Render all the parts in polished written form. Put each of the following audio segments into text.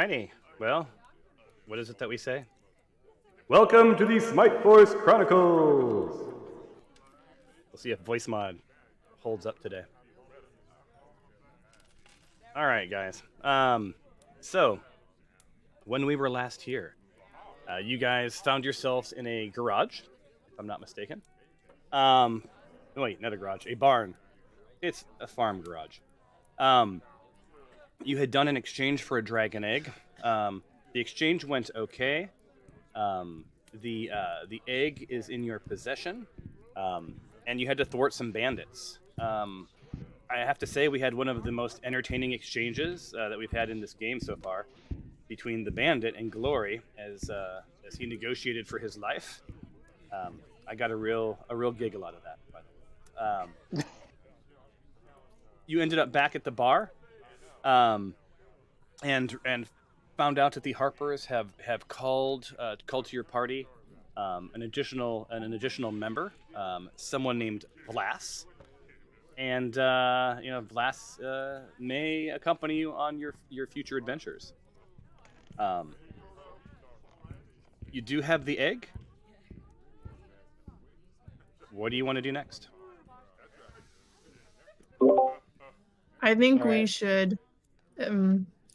Alrighty. Well, what is it that we say? Welcome to the Smite Force Chronicles! We'll see if voice mod holds up today. Alright, guys. So, when we were last here, you guys found yourselves in a garage, if I'm not mistaken. Wait, not a garage, a barn. It's a farm garage. You had done an exchange for a dragon egg. The exchange went okay. The egg is in your possession, and you had to thwart some bandits. I have to say we had one of the most entertaining exchanges that we've had in this game so far between the bandit and Glory as he negotiated for his life. I got a real giggle out of that, by the way. You ended up back at the bar, and found out that the Harpers have called to your party an additional member, someone named Vlas, and Vlas may accompany you on your future adventures. You do have the egg. What do you want to do next? I think we should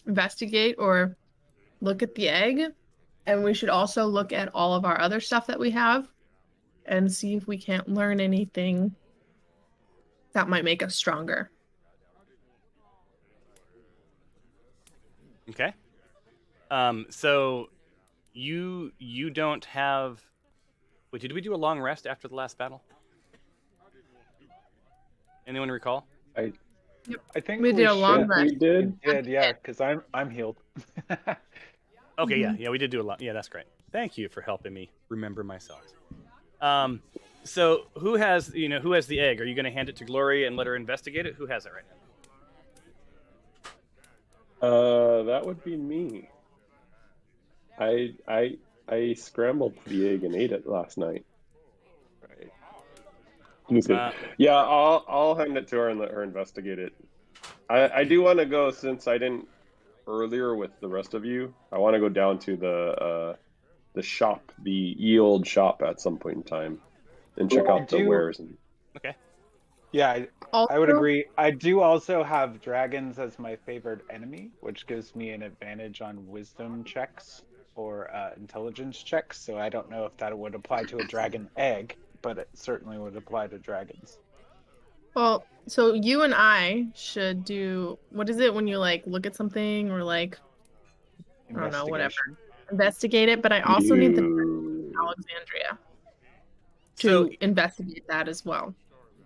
investigate or look at the egg, and we should also look at all of our other stuff that we have and see if we can't learn anything that might make us stronger. Okay. So you don't have... Wait, did we do a long rest after the last battle? Anyone recall? I think we did a long rest. We did, yeah, because I'm healed. Okay, yeah, we did do a lot. Yeah, that's great. Thank you for helping me remember myself. So who has the egg? Are you going to hand it to Glory and let her investigate it? Who has it right now? That would be me. I scrambled the egg and ate it last night. Right. Yeah, I'll hand it to her and let her investigate it. I do want to go, since I didn't earlier with the rest of you. I want to go down to the shop, the old shop, at some point in time, and check out the wares. Okay. Yeah, I would agree. I do also have dragons as my favored enemy, which gives me an advantage on wisdom checks or intelligence checks. So I don't know if that would apply to a dragon egg, but it certainly would apply to dragons. Well, so you and I should do, what is it when you look at something or I don't know, whatever. Investigate it, but I also need the Alexandria to investigate that as well.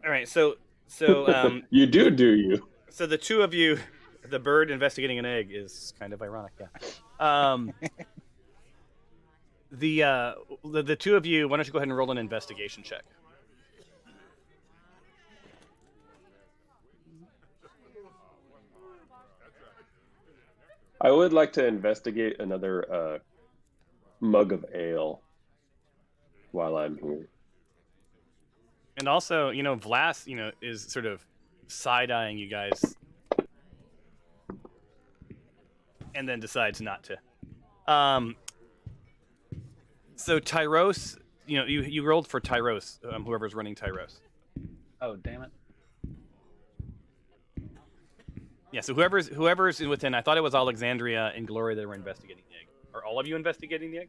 All right, so you do you? So the two of you, the bird investigating an egg is kind of ironic, yeah. The two of you, why don't you go ahead and roll an investigation check? I would like to investigate another mug of ale while I'm here. And also, Vlas, is sort of side-eyeing you guys, and then decides not to. So Tyros, you rolled for Tyros, whoever's running Tyros. Oh, damn it. Yeah, so whoever's within, I thought it was Alexandria and Glory that were investigating the egg. Are all of you investigating the egg?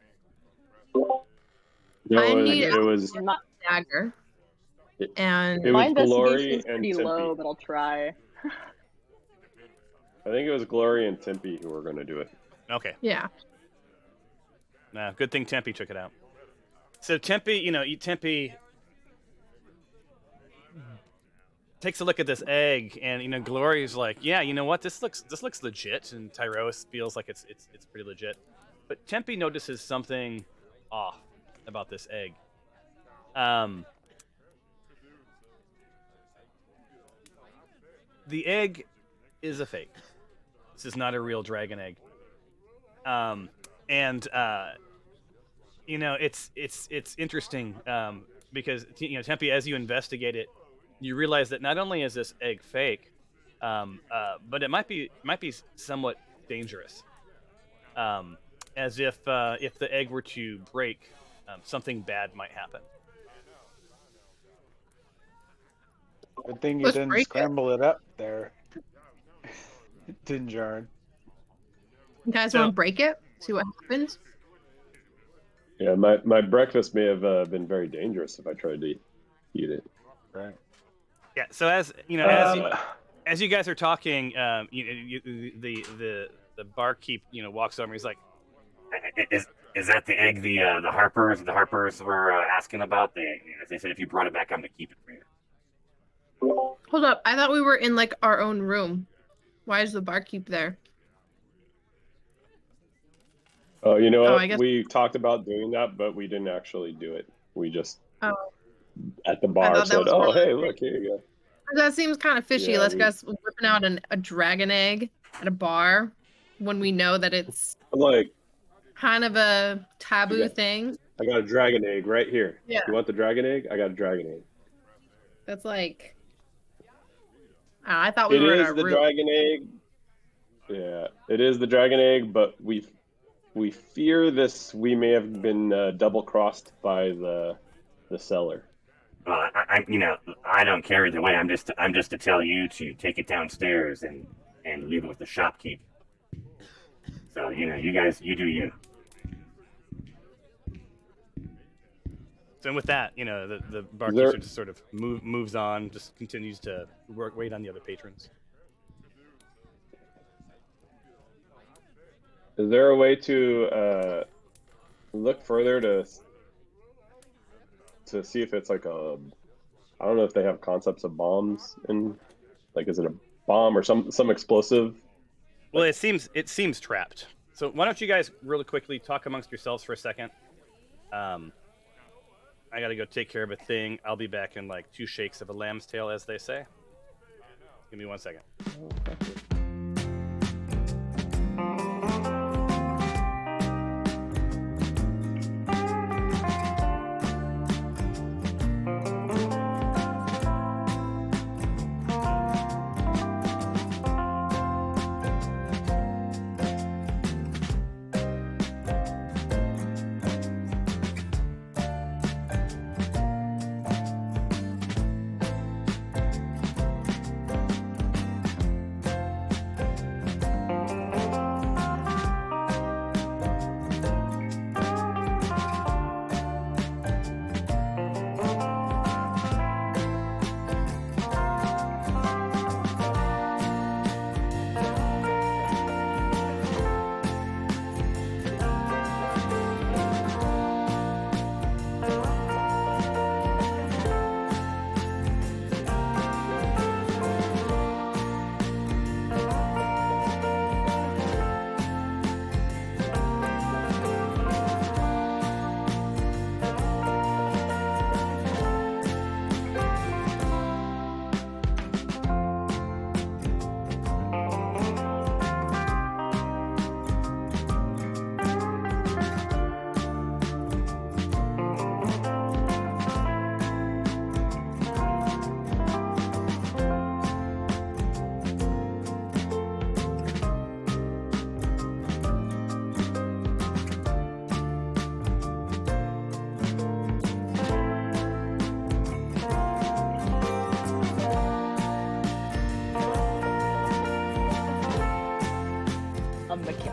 No, I need it was dagger. And my Glory investigation's and pretty Tempe. low, but I'll try. I think it was Glory and Tempe who were going to do it. Okay. Yeah. Nah, good thing Tempe took it out. So Tempe, Tempe takes a look at this egg, and Glory's like, yeah, you know what, this looks legit, and Tyros feels like it's pretty legit. But Tempe notices something off about this egg. The egg is a fake. This is not a real dragon egg. It's interesting because Tempe, as you investigate it, you realize that not only is this egg fake, but it might be somewhat dangerous. as if the egg were to break, something bad might happen. Good thing you Let's didn't break it. scramble it up there, Dinjarin. You guys So- want to break it? See what happens? Yeah, my breakfast may have been very dangerous if I tried to eat it. Right. Yeah. So as you know, as you guys are talking, the barkeep walks over. He's like, Is that the egg the Harpers were asking about? They said if you brought it back, I'm gonna keep it for you. Hold up. I thought we were in like our own room. Why is the barkeep there? Oh, you know Oh, what? I guess- We talked about doing that, but we didn't actually do it. We just Oh, at the I bar thought that said, was "Oh, one of the hey, look, here you go." that seems kind of fishy. Yeah, Let's we- guess whipping out a dragon egg at a bar when we know that it's I'm like, kind of a taboo Yeah. thing. I got a dragon egg right here. Yeah. You want the dragon egg? I got a dragon egg. That's like I thought we It were in is our the room. dragon egg. Yeah, it is the dragon egg, but we fear this. We may have been double crossed by the seller. I don't care either way. I'm just to tell you to take it downstairs and leave it with the shopkeep. So you guys, you do you. so with that, the barkeep just sort of moves on, just continues to wait on the other patrons. Is there a way to look further to see if it's like a? I don't know if they have concepts of bombs in, like, is it a bomb or some explosive? Well, it seems trapped. So why don't you guys really quickly talk amongst yourselves for a second? I gotta go take care of a thing. I'll be back in like 2 shakes of a lamb's tail, as they say. Give me 1 second.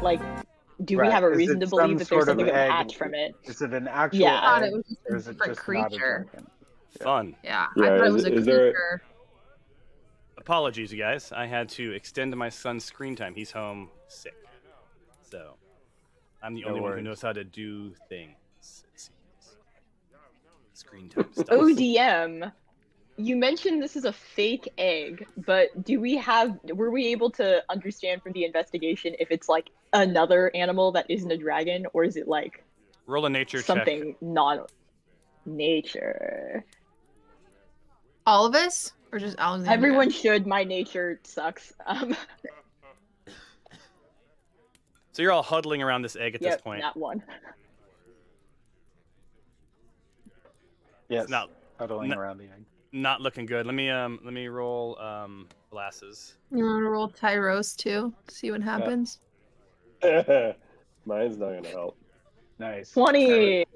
Like, do Right. we have a Is reason it to believe some that there's sort of something to egg? hatch from it? Is it an actual Yeah. I thought egg, it was just or a is it different just not a creature. dragon? Fun. Yeah, Yeah, I thought it is- was a is there- creature. Apologies, you guys. I had to extend my son's screen time. He's home sick. So I'm the No only one who worries. knows how to do things, it seems. Screen time stuff. ODM, you mentioned this is a fake egg, but were we able to understand from the investigation if it's like another animal that isn't a dragon, or is it like Roll a nature check. something non-nature? All of us, or just Alexandria? Everyone should. My nature sucks. So you're all huddling around this egg at this Yep, point. that one. Yes. Not- Huddling no- around the egg. Not looking good. Let me roll glasses. You want to roll Tyros too? See what happens. Mine's not gonna help. Nice. 20.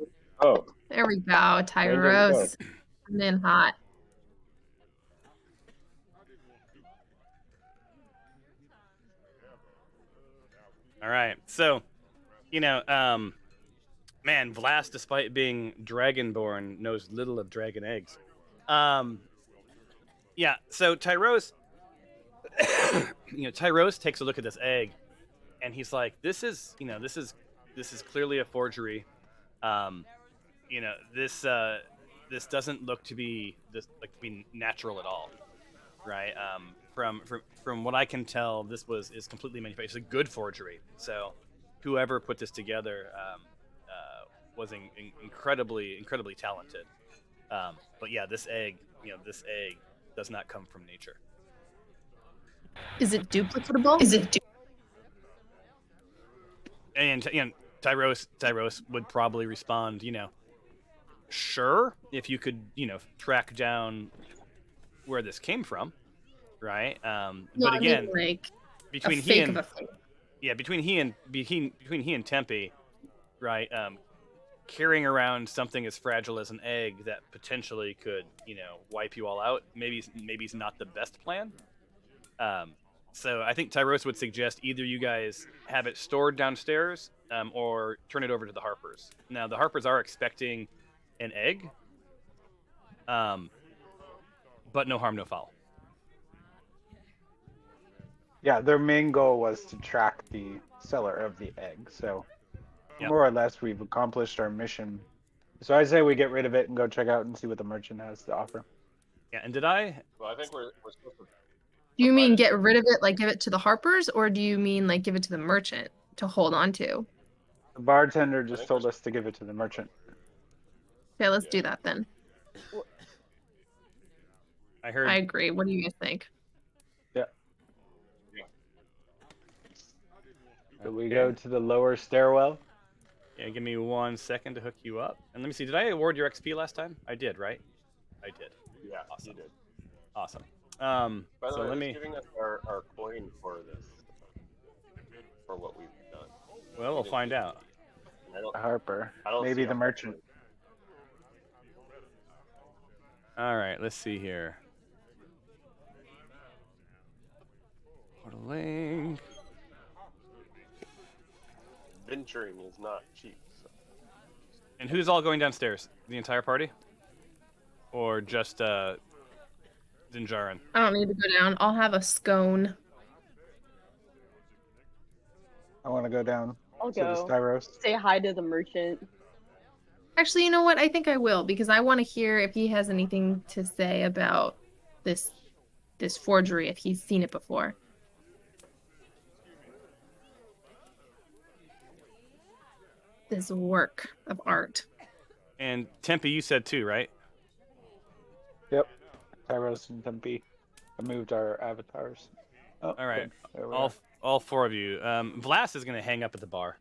Oh, There we go, mine doesn't count. Tyros. Coming in hot. All right. So, man, Vlast, despite being dragonborn, knows little of dragon eggs. Yeah. So Tyros, Tyros takes a look at this egg, and he's like, "This is clearly a forgery. This doesn't look to be natural at all, right? From what I can tell, this is completely manufactured. It's a good forgery. So, whoever put this together was incredibly talented. But yeah, this egg does not come from nature. Is it duplicatable? And Tyros would probably respond, sure, if you could, track down where this came from, right? But again, between he and Tempe, right? Carrying around something as fragile as an egg that potentially could, wipe you all out, maybe is not the best plan. So I think Tyros would suggest either you guys have it stored downstairs, or turn it over to the Harpers. Now the Harpers are expecting an egg, but no harm, no foul. Yeah, their main goal was to track the seller of the egg, so Yep. more or less we've accomplished our mission. So I say we get rid of it and go check out and see what the merchant has to offer. Yeah, and did I? Well, I think we're supposed to. Do you mean get rid of it, like give it to the Harpers, or do you mean like give it to the merchant to hold on to? The bartender just told us to give it to the merchant. Okay, let's do that then. I heard. I agree. What do you guys think? So we go to the lower stairwell. Yeah, give me 1 second to hook you up. And let me see, did I award your XP last time? I did, right? I did. Yeah, awesome. You did. Awesome. By the so way, let who's me. giving us our coin for this? For what we've done? Well, we'll find out. Harper. I don't Maybe see the a merchant. All right, let's see here. Portaling. Venturing is not cheap. So. And who's all going downstairs? The entire party? Or just Dinjarin? I don't need to go down. I'll have a scone. I want to go down I'll to the go. Styros. Say hi to the merchant. Actually, you know what? I think I will, because I want to hear if he has anything to say about this forgery, if he's seen it before. This work of art. And Tempe, you said too, right? Yep. Tyros and Tempe. I moved our avatars. Oh, all right. There we All four of you. Vlast is going to hang up at the bar.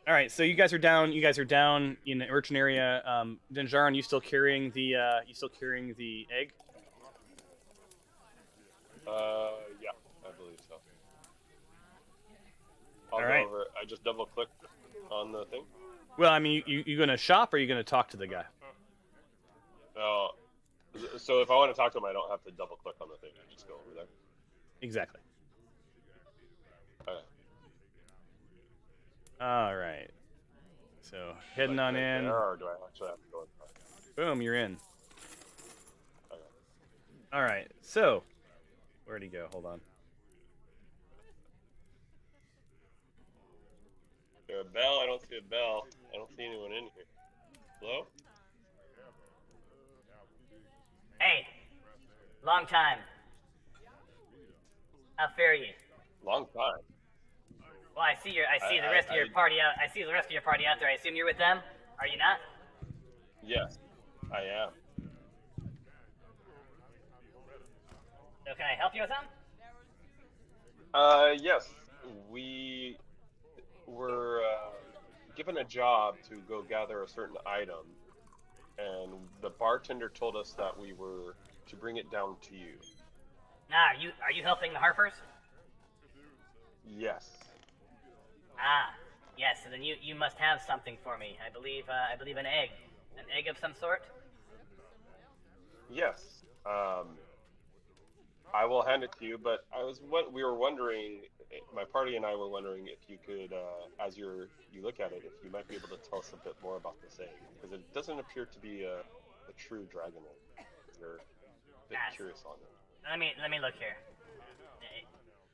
All right, so you guys are down in the merchant area. Dinjarin, you still carrying the egg? Yeah, I believe so. I'll All go right. over. I just double click on the thing. Well, I mean, you going to shop or are you going to talk to the guy? So if I want to talk to him, I don't have to double click on the thing. I just go over there. Exactly. Okay. All right. So heading on in. There, or do I actually have to go inside? Boom, you're in. Okay. All right. So where'd he go? Hold on. Is there a bell? I don't see a bell. I don't see anyone in here. Hello? Hey, long time. How fare you? Long time. Well, I see the rest of your party out. I see the rest of your party out there. I assume you're with them. Are you not? Yes, I am. So can I help you with them? Yes. We were given a job to go gather a certain item, and the bartender told us that we were to bring it down to you. Nah, are you helping the Harpers? Yes. Ah, yes. So then you must have something for me. I believe an egg of some sort. Yes. I will hand it to you, but we were wondering, my party and I were wondering if you could, as you look at it, if you might be able to tell us a bit more about this egg, because it doesn't appear to be a true dragon egg. We're a bit Yes. curious on it. Let me look here.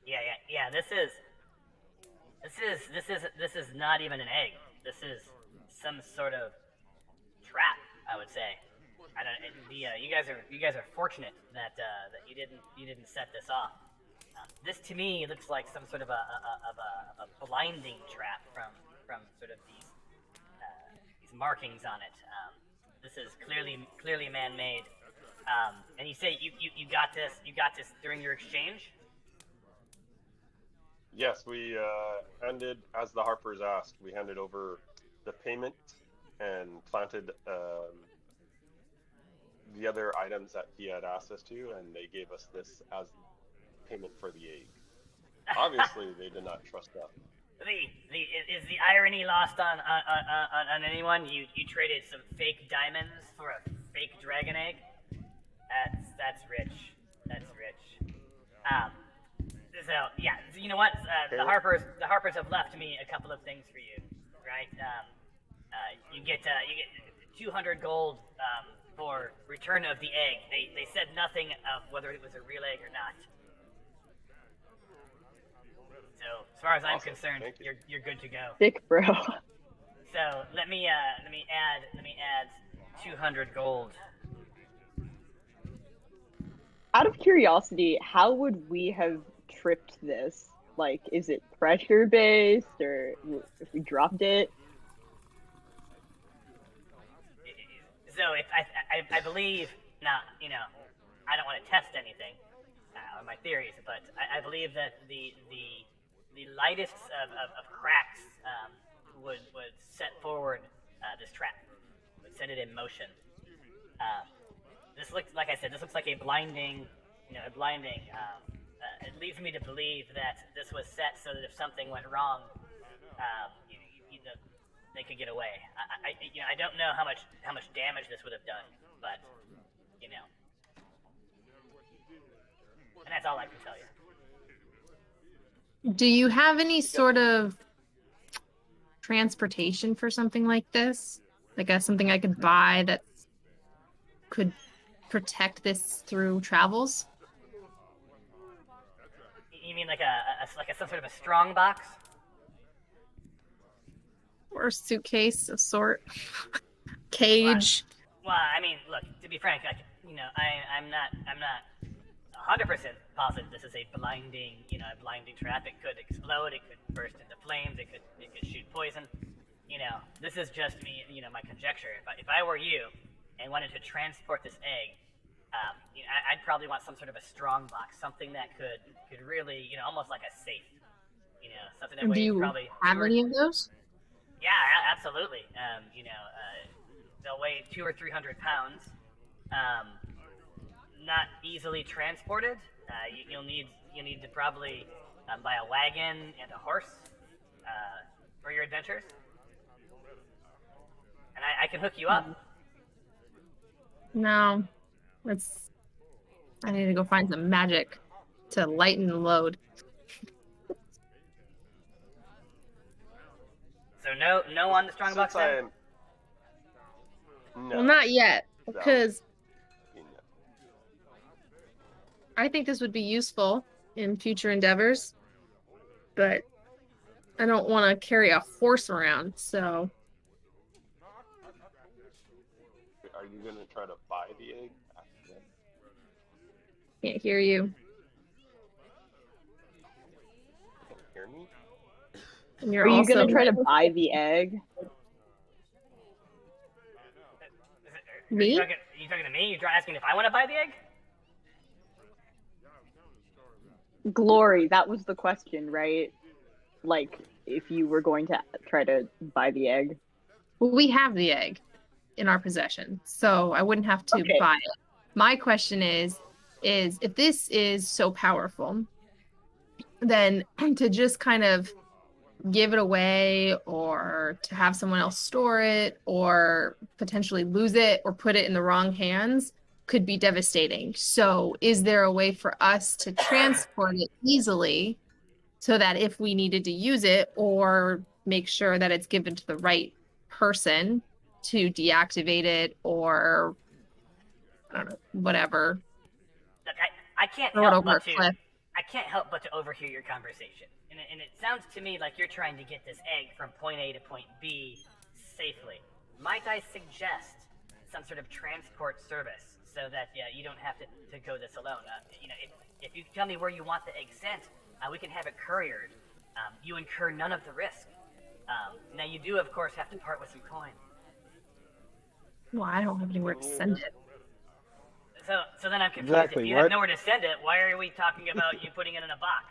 Yeah. This is not even an egg. This is some sort of trap, I would say. I don't. You guys are fortunate that you didn't set this off. This to me looks like some sort of a blinding trap from sort of these markings on it. This is clearly man-made. And you say you got this during your exchange? Yes, we handed, as the Harpers asked, we handed over the payment and planted the other items that he had asked us to, and they gave us this as payment for the egg. Obviously, they did not trust us. Is the irony lost on anyone? You traded some fake diamonds for a fake dragon egg? That's rich. That's rich. So yeah, you know what? The Harpers have left me a couple of things for you, right? You get 200 gold for return of the egg. They said nothing of whether it was a real egg or not. So as far as I'm concerned, you're good to go. Sick, bro. So let me add 200 gold. Out of curiosity, how would we have tripped this? Like, is it pressure based, or if we dropped it? So if I believe now, I don't want to test anything or my theories, but I believe that the lightest of cracks would set forward this trap, would set it in motion. This looks, like I said, this looks like a blinding. It leads me to believe that this was set so that if something went wrong, they could get away. I don't know how much damage this would have done, but and that's all I can tell you. Do you have any sort of transportation for something like this? Like something I could buy that could protect this through travels? You mean like some sort of a strong box? Or a suitcase of sort? Cage? Well, I mean, look, to be frank, I'm not 100% positive this is a blinding trap. It could explode, it could burst into flames, it could shoot poison. This is just me, my conjecture. If I were you and wanted to transport this egg, I'd probably want some sort of a strong box, something that could really, almost like a safe. Something that weighs probably. Do you have any of those? Yeah, absolutely. They'll weigh 200 or 300 pounds. Not easily transported. You'll need to probably buy a wagon and a horse for your adventures. And I can hook you up. No, I need to go find some magic to lighten the load. So no on the strong box then? No. Well, not yet, because I think this would be useful in future endeavors, but I don't want to carry a horse around, so. Are you going to try to buy the egg? Can't hear you. Can't hear me? And you're Are you also going to try to buy the egg? Me? Are you talking to me? You're asking if I want to buy the egg? Glory, that was the question, right? Like, if you were going to try to buy the egg. Well, we have the egg in our possession, so I wouldn't have to buy it. My question is if this is so powerful, then to just kind of give it away or to have someone else store it or potentially lose it or put it in the wrong hands could be devastating. So is there a way for us to transport it easily so that if we needed to use it or make sure that it's given to the right person to deactivate it or I don't know, whatever. Look, I can't Throw it help over but a to cliff. I can't help but to overhear your conversation, and it sounds to me like you're trying to get this egg from point A to point B safely. Might I suggest some sort of transport service so that you don't have to go this alone? If you tell me where you want the egg sent, we can have it couriered. You incur none of the risk. Now you do, of course, have to part with some coin. Well, I don't have anywhere to send it. So then I'm confused. Exactly, If you what? have nowhere to send it, why are we talking about you putting it in a box?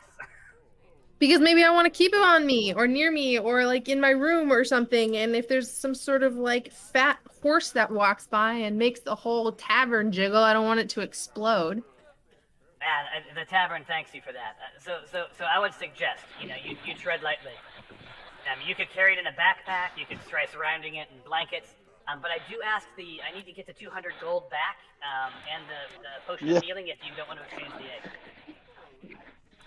Because maybe I want to keep it on me or near me or like in my room or something. And if there's some sort of like fat horse that walks by and makes the whole tavern jiggle, I don't want it to explode. The tavern thanks you for that. So I would suggest, you tread lightly. You could carry it in a backpack. You could try surrounding it in blankets. But I do ask I need to get the 200 gold back, and the potion of healing if you don't want to exchange the egg.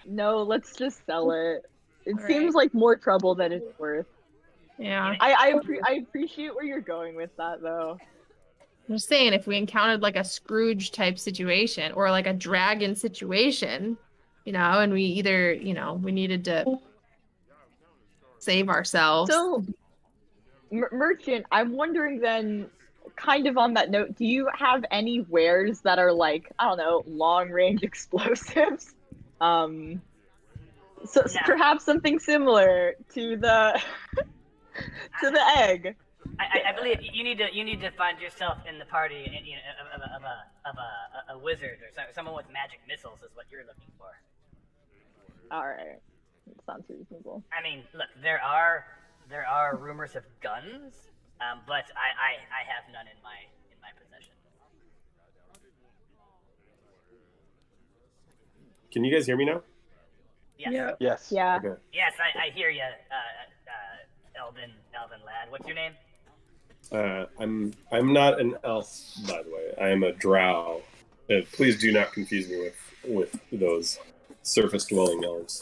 No, let's just sell it. It All seems right. like more trouble than it's worth. Yeah. I appreciate where you're going with that, though. I'm just saying, if we encountered like a Scrooge type situation or like a dragon situation, and we either, we needed to save ourselves. So, Merchant, I'm wondering then, kind of on that note, do you have any wares that are like, I don't know, long range explosives? So No. perhaps something similar to the to the egg. I believe you need to find yourself in the party, of a wizard or someone with magic missiles is what you're looking for. All right, that sounds reasonable. I mean, look, there are rumors of guns, but I have none in my possession. Can you guys hear me now? Yes. Yeah. Yes. Yeah. Okay. Yes, I hear you, Elvin lad. What's your name? I'm not an elf, by the way. I am a drow. Please do not confuse me with those surface-dwelling elves.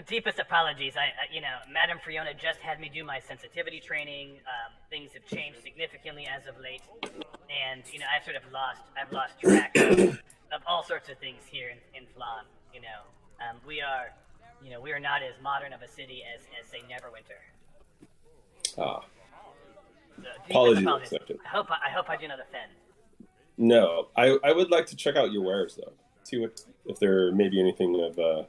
Deepest apologies. Madame Fiona just had me do my sensitivity training. Things have changed significantly as of late, and I've lost track of all sorts of things here in Phlan. We are not as modern of a city as say Neverwinter. Ah. So, Apologies accepted. I hope I do not offend. No, I would like to check out your wares though. See if there may be anything of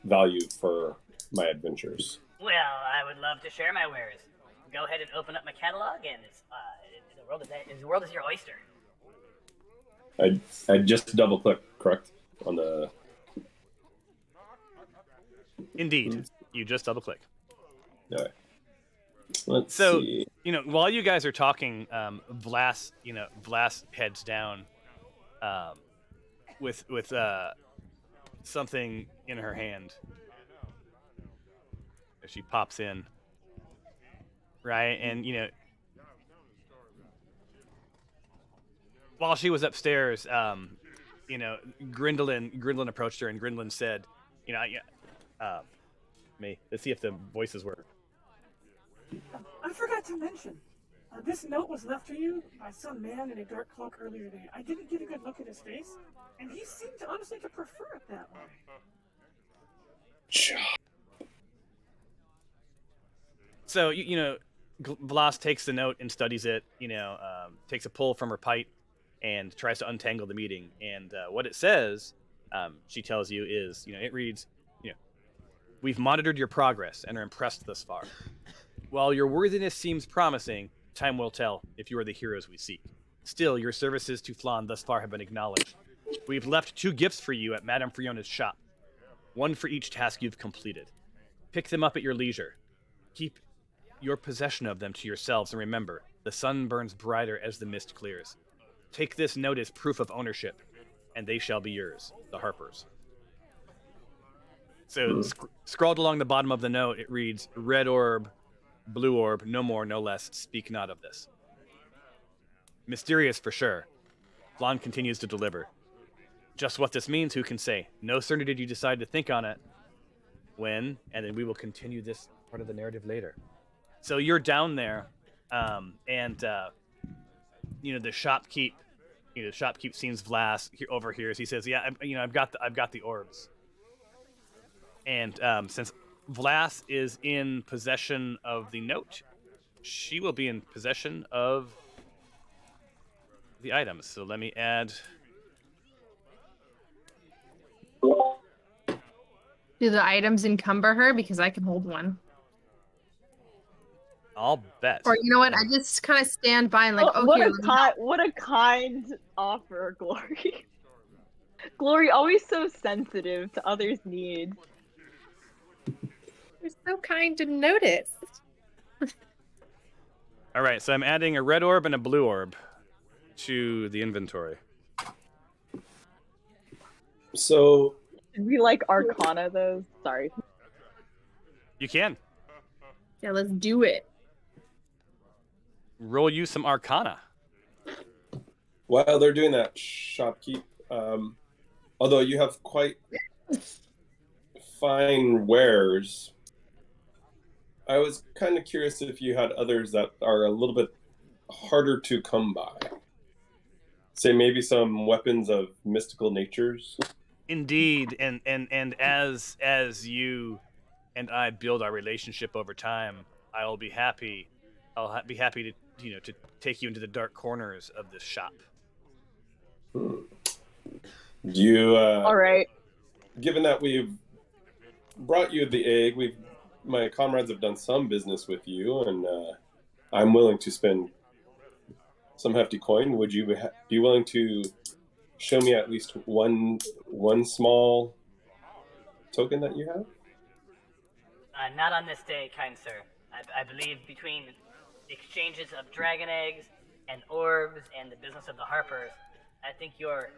value for my adventures. Well, I would love to share my wares. Go ahead and open up my catalog, and the world is your oyster. I just double click, correct, on the. Indeed, you just double click. All right. Let's So, see. while you guys are talking, Vlas heads down, with something in her hand. She pops in, right, and while she was upstairs, Grindlin approached her, and Grindlin said, let's see if the voices work. I forgot to mention, this note was left for you by some man in a dark cloak earlier today. I didn't get a good look at his face, and he seemed to honestly to prefer it that way. So, Vlas takes the note and studies it, takes a pull from her pipe and tries to untangle the meeting. And what it says, she tells you, is, it reads, we've monitored your progress and are impressed thus far. While your worthiness seems promising, time will tell if you are the heroes we seek. Still, your services to Phlan thus far have been acknowledged. We've left 2 gifts for you at Madame Fiona's shop. 1 for each task you've completed. Pick them up at your leisure. Keep your possession of them to yourselves, and remember, the sun burns brighter as the mist clears. Take this note as proof of ownership, and they shall be yours, the Harpers. So scrolled along the bottom of the note, it reads, red orb, blue orb, no more, no less, speak not of this. Mysterious for sure. Phlan continues to deliver. Just what this means, who can say? No sooner did you decide to think on it, when, and then we will continue this part of the narrative later. So you're down there, and the shopkeep, sees Vlas over here. As he says, "Yeah, I've got the orbs." And since Vlas is in possession of the note, she will be in possession of the items. So let me add. Do the items encumber her? Because I can hold one. I'll bet. Or you know what? I just kind of stand by and like, what a kind offer, Glory. Glory, always so sensitive to others' needs. You're so kind to notice. All right, so I'm adding a red orb and a blue orb to the inventory. So, did we like Arcana those? Sorry. You can. Yeah, let's do it. Roll you some Arcana. While they're doing that, shopkeep, although you have quite fine wares, I was kind of curious if you had others that are a little bit harder to come by. Say maybe some weapons of mystical natures. Indeed, and as you and I build our relationship over time, I'll be happy to to take you into the dark corners of this shop. Do you? All right. Given that we've brought you the egg, my comrades have done some business with you, and I'm willing to spend some hefty coin. Would you be willing to show me at least one small token that you have? Not on this day, kind sir. I believe between exchanges of dragon eggs and orbs and the business of the Harpers, I think your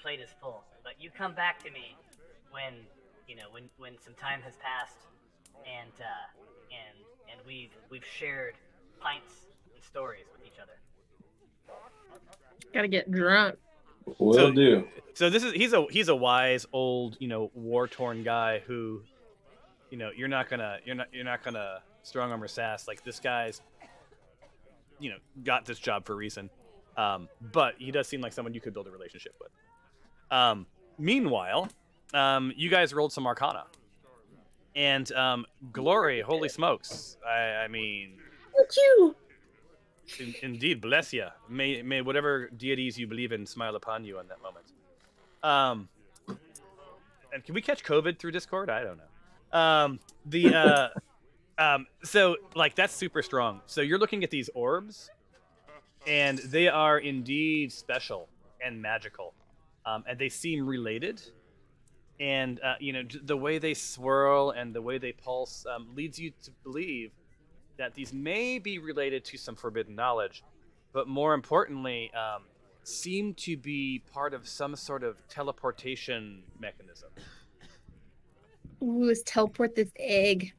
plate is full. But you come back to me when some time has passed and we've shared pints and stories with each other. Gotta get drunk. Will do. So he's a wise old war torn guy who you're not gonna strong arm or sass. Like, this guy's got this job for a reason, but he does seem like someone you could build a relationship with. Meanwhile, you guys rolled some Arcana, and Glory, holy smokes! I mean, thank you. Indeed, bless you. May whatever deities you believe in smile upon you in that moment. And can we catch COVID through Discord? I don't know. So like, that's super strong. So you're looking at these orbs, and they are indeed special and magical, and they seem related. And the way they swirl and the way they pulse leads you to believe that these may be related to some forbidden knowledge, but more importantly, seem to be part of some sort of teleportation mechanism. Ooh, let's teleport this egg.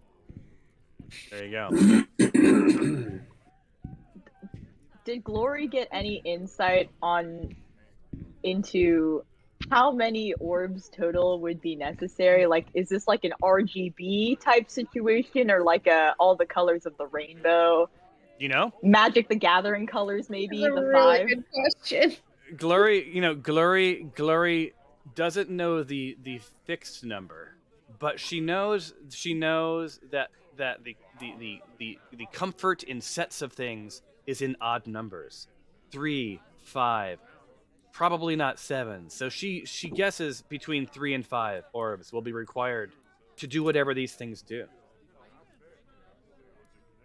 There you go. Did Glory get any insight into how many orbs total would be necessary? Like, is this like an RGB type situation, or like all the colors of the rainbow? Magic the Gathering colors, maybe. That's the a really 5. good question. Glory doesn't know the fixed number, but she knows that the comfort in sets of things is in odd numbers. 3, 5, probably not 7. So she guesses between 3 and 5 orbs will be required to do whatever these things do.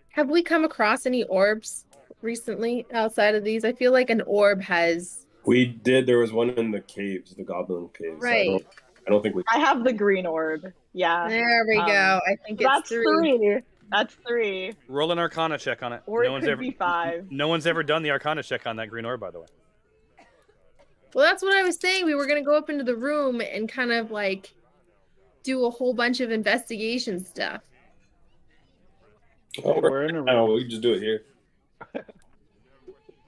Have we come across any orbs recently outside of these? I feel like an orb has... We did. There was one in the caves, the goblin caves. Right. I don't think we... I have the green orb. Yeah. There we go. I think that's it's 3. That's 3. Roll an Arcana check on it. Or it could be 5. No one's ever done the Arcana check on that green orb, by the way. Well, that's what I was saying. We were going to go up into the room and kind of like do a whole bunch of investigation stuff. Oh, We're in a room. oh, we can just do it here.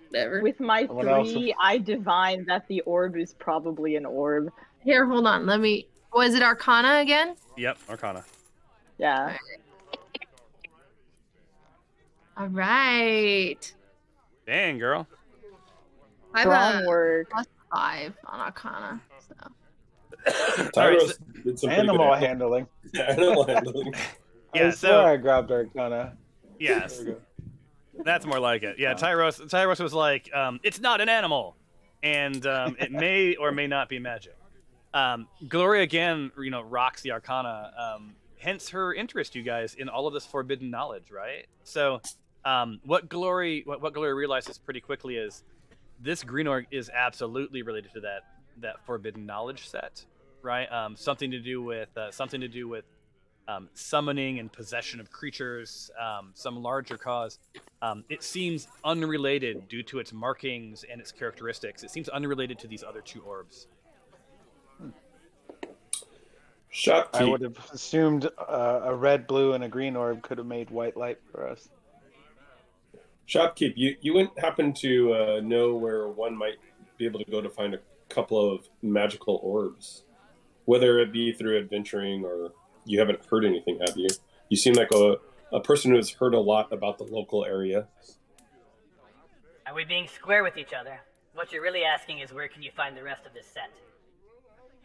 Whatever. With my Someone else- 3, I divine that the orb is probably an orb. Here, hold on. Let me. Was it Arcana again? Yep, Arcana. Yeah. All right. Dang, girl. I have Strong a work. +5 on Arcana. So. Tyros did some pretty Animal good handling. animal handling. Yeah, I swear I grabbed Arcana. Yes, There we go. that's more like it. Yeah, Tyros was like, it's not an animal, and it may or may not be magic. Gloria again, rocks the Arcana. Hence her interest, you guys, in all of this forbidden knowledge, right? So, what Gloria realizes pretty quickly is this green org is absolutely related to that forbidden knowledge set, right? Something to do with summoning and possession of creatures, some larger cause. It seems unrelated due to its markings and its characteristics. It seems unrelated to these other 2 orbs. Shopkeep. I would have assumed a red, blue, and a green orb could have made white light for us. Shopkeep, you wouldn't happen to know where one might be able to go to find a couple of magical orbs, whether it be through adventuring or you haven't heard anything, have you? You seem like a person who has heard a lot about the local area. Are we being square with each other? What you're really asking is where can you find the rest of this set?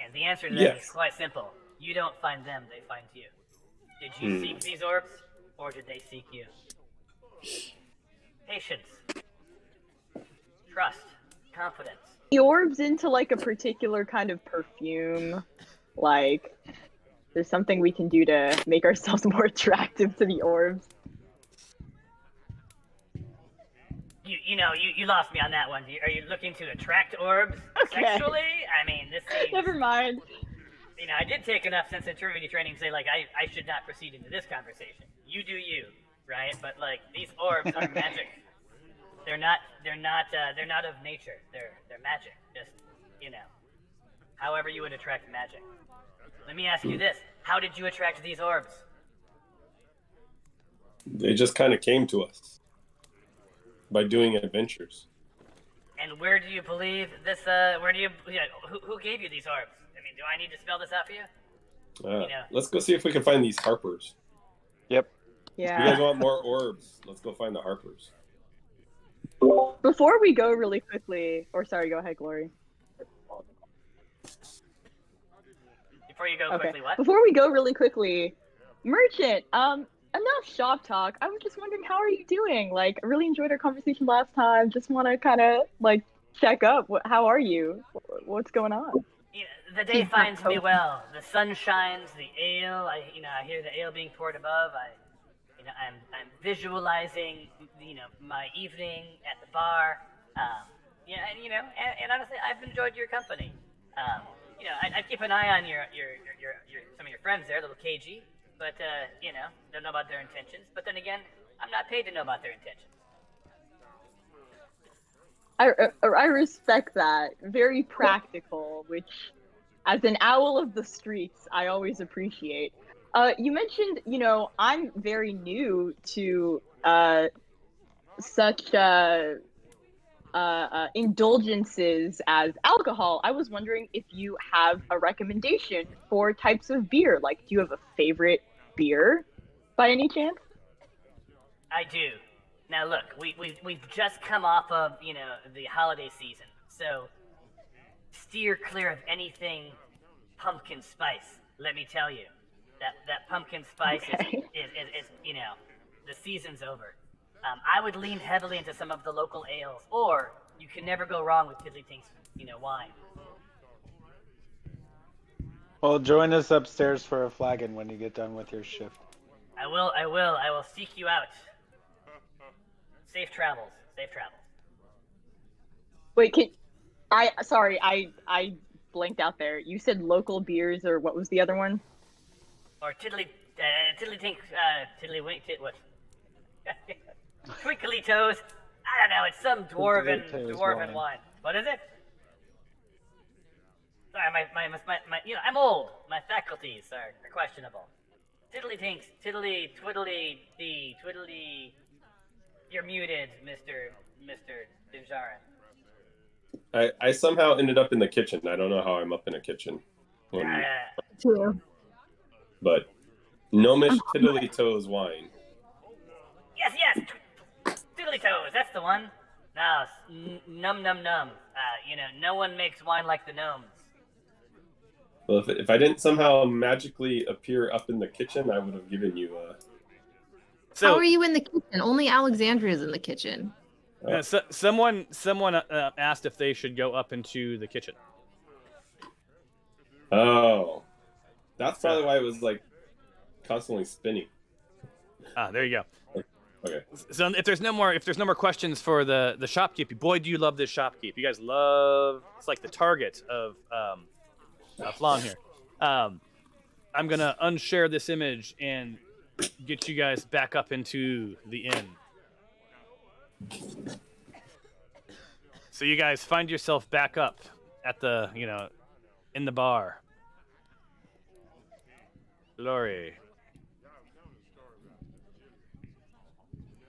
And the answer to that Yes. is quite simple. You don't find them, they find you. Did you seek these orbs, or did they seek you? Patience. Trust. Confidence. The orb's into like a particular kind of perfume. Like, there's something we can do to make ourselves more attractive to the orbs. You lost me on that one. Are you looking to attract orbs sexually? I mean, this seems... Never mind. I did take enough sensitivity training to say, like, I should not proceed into this conversation. You do you, right? But, like, these orbs are magic. They're not of nature. They're magic. Just, however you would attract magic. Let me ask you this. How did you attract these orbs? They just kind of came to us by doing adventures. And where do you believe this, who gave you these orbs? I mean, do I need to spell this out for you? Let's go see if we can find these Harpers. Yep. Yeah. You guys want more orbs? Let's go find the Harpers. Before we go really quickly, or sorry, go ahead, Glory. Before you go quickly, what? Before we go really quickly, Merchant, enough shop talk. I was just wondering, how are you doing? Like, I really enjoyed our conversation last time. Just want to kind of, like, check up. How are you? What's going on? The day finds me well. The sun shines, the ale. I hear the ale being poured above. I'm visualizing, my evening at the bar. And honestly, I've enjoyed your company. I'd keep an eye on your some of your friends there, little KG. But don't know about their intentions. But then again, I'm not paid to know about their intentions. I respect that. Very practical, which, as an owl of the streets, I always appreciate. You mentioned, I'm very new to such indulgences as alcohol. I was wondering if you have a recommendation for types of beer. Like, do you have a favorite beer by any chance? I do. Now look, we've just come off of, the holiday season, so steer clear of anything pumpkin spice. Let me tell you, that pumpkin spice is the season's over. I would lean heavily into some of the local ales, or you can never go wrong with Tiddlytink's, wine. Well, join us upstairs for a flagon when you get done with your shift. I will seek you out. Safe travels. Wait, sorry, I blanked out there. You said local beers, or what was the other one? Or Tiddlywink, what? Twinkly Toes. I don't know. It's some dwarven wine. What is it? Sorry, my I'm old. My faculties are questionable. Tiddly tinks, tiddly twiddly dee, twiddly. You're muted, Mr. Dinjarin. I somehow ended up in the kitchen. I don't know how I'm up in a kitchen. Too. But gnomish tiddly toes wine. Yes. Tiddly toes, that's the one. No, num. No one makes wine like the gnomes. Well, if I didn't somehow magically appear up in the kitchen, I would have given you a. So, how are you in the kitchen? Only Alexandria's in the kitchen. Someone asked if they should go up into the kitchen. Oh, that's probably why it was like constantly spinning. There you go. Okay. So if there's no more questions for the shopkeep, boy, do you love this shopkeep. You guys love. It's like the target of Phlan here. I'm gonna unshare this image and get you guys back up into the inn. So you guys find yourself back up at the, in the bar. Lori.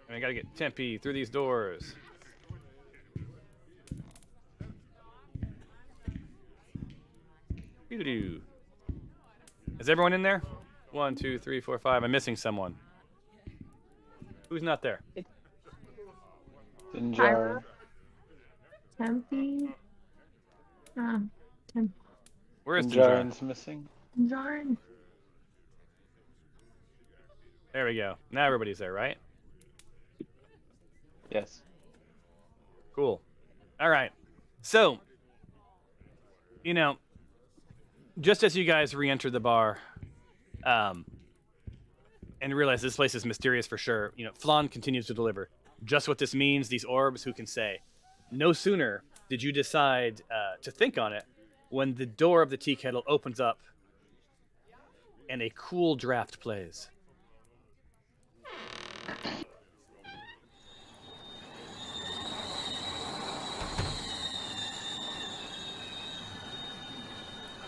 I gotta get Tempe through these doors. Doo-doo-doo. Is everyone in there? 1, 2, 3, 4, 5. I'm missing someone. Who's not there? Dinjar. Tempe. Tempe. Where is Dinjarin's missing. Dinjarin. There we go. Now everybody's there, right? Yes. Cool. All right. So, just as you guys re-enter the bar, and realize this place is mysterious for sure, Phlan continues to deliver. Just what this means, these orbs, who can say? No sooner did you decide to think on it when the door of the tea kettle opens up and a cool draft plays.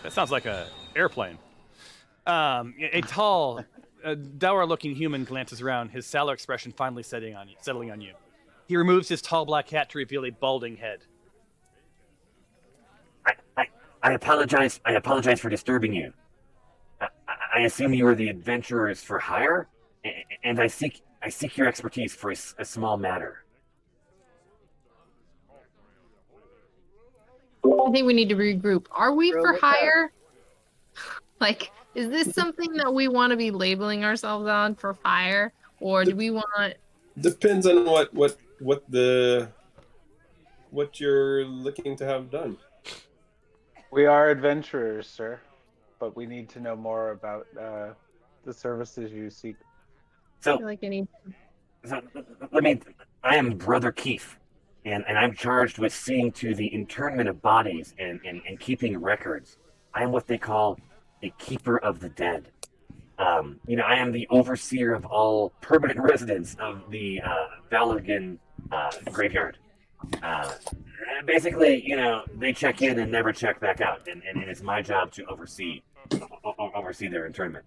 That sounds like an airplane. A tall, dour-looking human glances around, his sallow expression finally settling on you. He removes his tall black hat to reveal a balding head. I apologize. I apologize for disturbing you. I assume you are the adventurers for hire, and I seek your expertise for a small matter. I think we need to regroup. Are we for hire? Like, is this something that we want to be labeling ourselves on for fire, or do we want? Depends on what you're looking to have done. We are adventurers, sir, but we need to know more about the services you seek. So, I feel like I need. I am Brother Keith, and I'm charged with seeing to the internment of bodies and keeping records. I am what they call a keeper of the dead. I am the overseer of all permanent residents of the Valergan graveyard. Basically, they check in and never check back out, and it's my job to oversee their internment.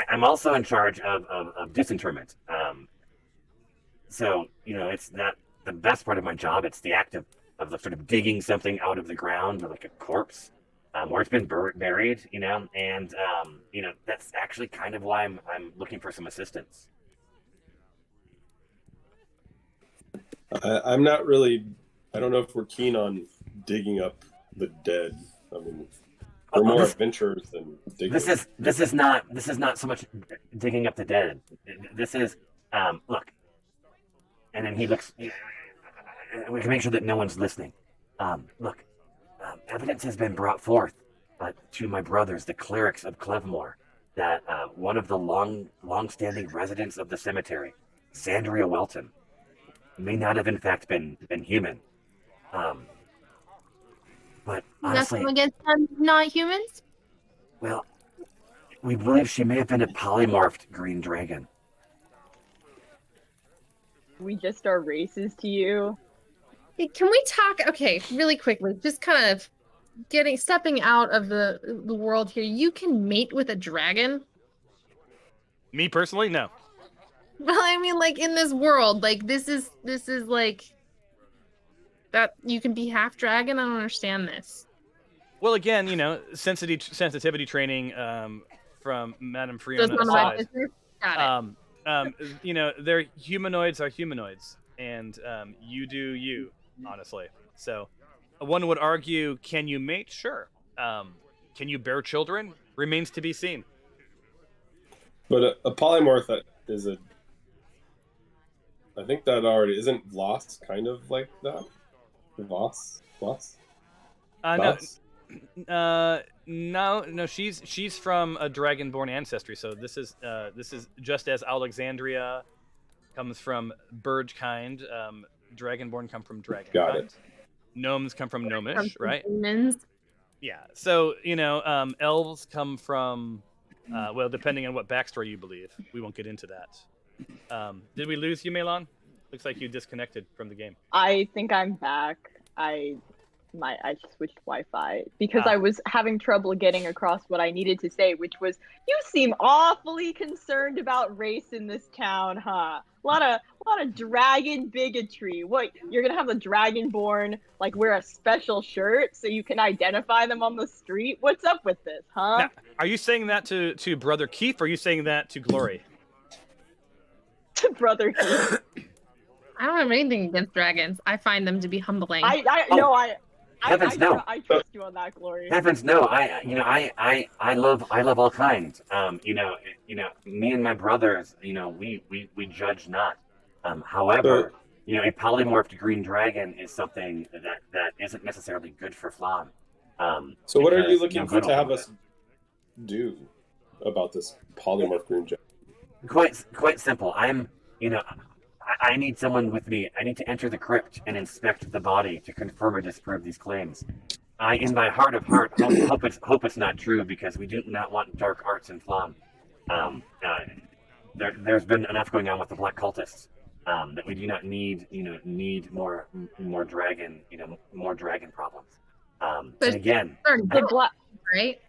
I'm also in charge of disinterment. So, it's not the best part of my job. It's the act of the sort of digging something out of the ground, like a corpse, where it's been buried, and that's actually kind of why I'm looking for some assistance. I'm not really. I don't know if we're keen on digging up the dead. I mean, we're more adventurers than digging. This is not so much digging up the dead. This is look. And then he looks. We can make sure that no one's listening. Look, evidence has been brought forth to my brothers, the clerics of Clevmore, that one of the long-standing residents of the cemetery, Xandria Welton, may not have in fact been human. But honestly, nothing against not humans. Well, we believe she may have been a polymorphed green dragon. We just are racist to you. Hey, can we talk? Okay, really quickly, just kind of stepping out of the world here, you can mate with a dragon. Me personally, no. Well, I mean, like in this world, like this is like that you can be half dragon. I don't understand this. Well, again, sensitivity training from Madame So it's Fiona none of my aside. business. Got it. Their humanoids are humanoids, and you do you, honestly. So, one would argue, can you mate? Sure. Can you bear children? Remains to be seen. But a polymorph that is I think that already isn't Voss kind of like that. Voss. No. She's from a dragonborn ancestry. So this is just as Alexandria comes from bird kind. Dragonborn come from dragon Got kind. it. Gnomes come from gnomish, right? Humans. Yeah. So elves come from, well, depending on what backstory you believe. We won't get into that. Did we lose you, Melon? Looks like you disconnected from the game. I think I'm back. I switched Wi-Fi because I was having trouble getting across what I needed to say, which was, you seem awfully concerned about race in this town, huh? A lot of dragon bigotry. What, you're gonna have the dragonborn like wear a special shirt so you can identify them on the street? What's up with this, huh? Now, are you saying that to Brother Keith, or are you saying that to Glory? To Brother Keith. I don't have anything against dragons. I find them to be humbling. I trust you on that, Glory. Heavens no! I love all kinds. Me and my brothers, we judge not. However, a polymorphed green dragon is something that isn't necessarily good for Phlan. So what are you looking to have us do about this polymorph green dragon? Quite simple. I need someone with me. I need to enter the crypt and inspect the body to confirm or disprove these claims. I, in my heart of heart, hope it's not true, because we do not want dark arts in Phlan. There's been enough going on with the black cultists that we do not need more dragon more dragon problems. And again, the black, right?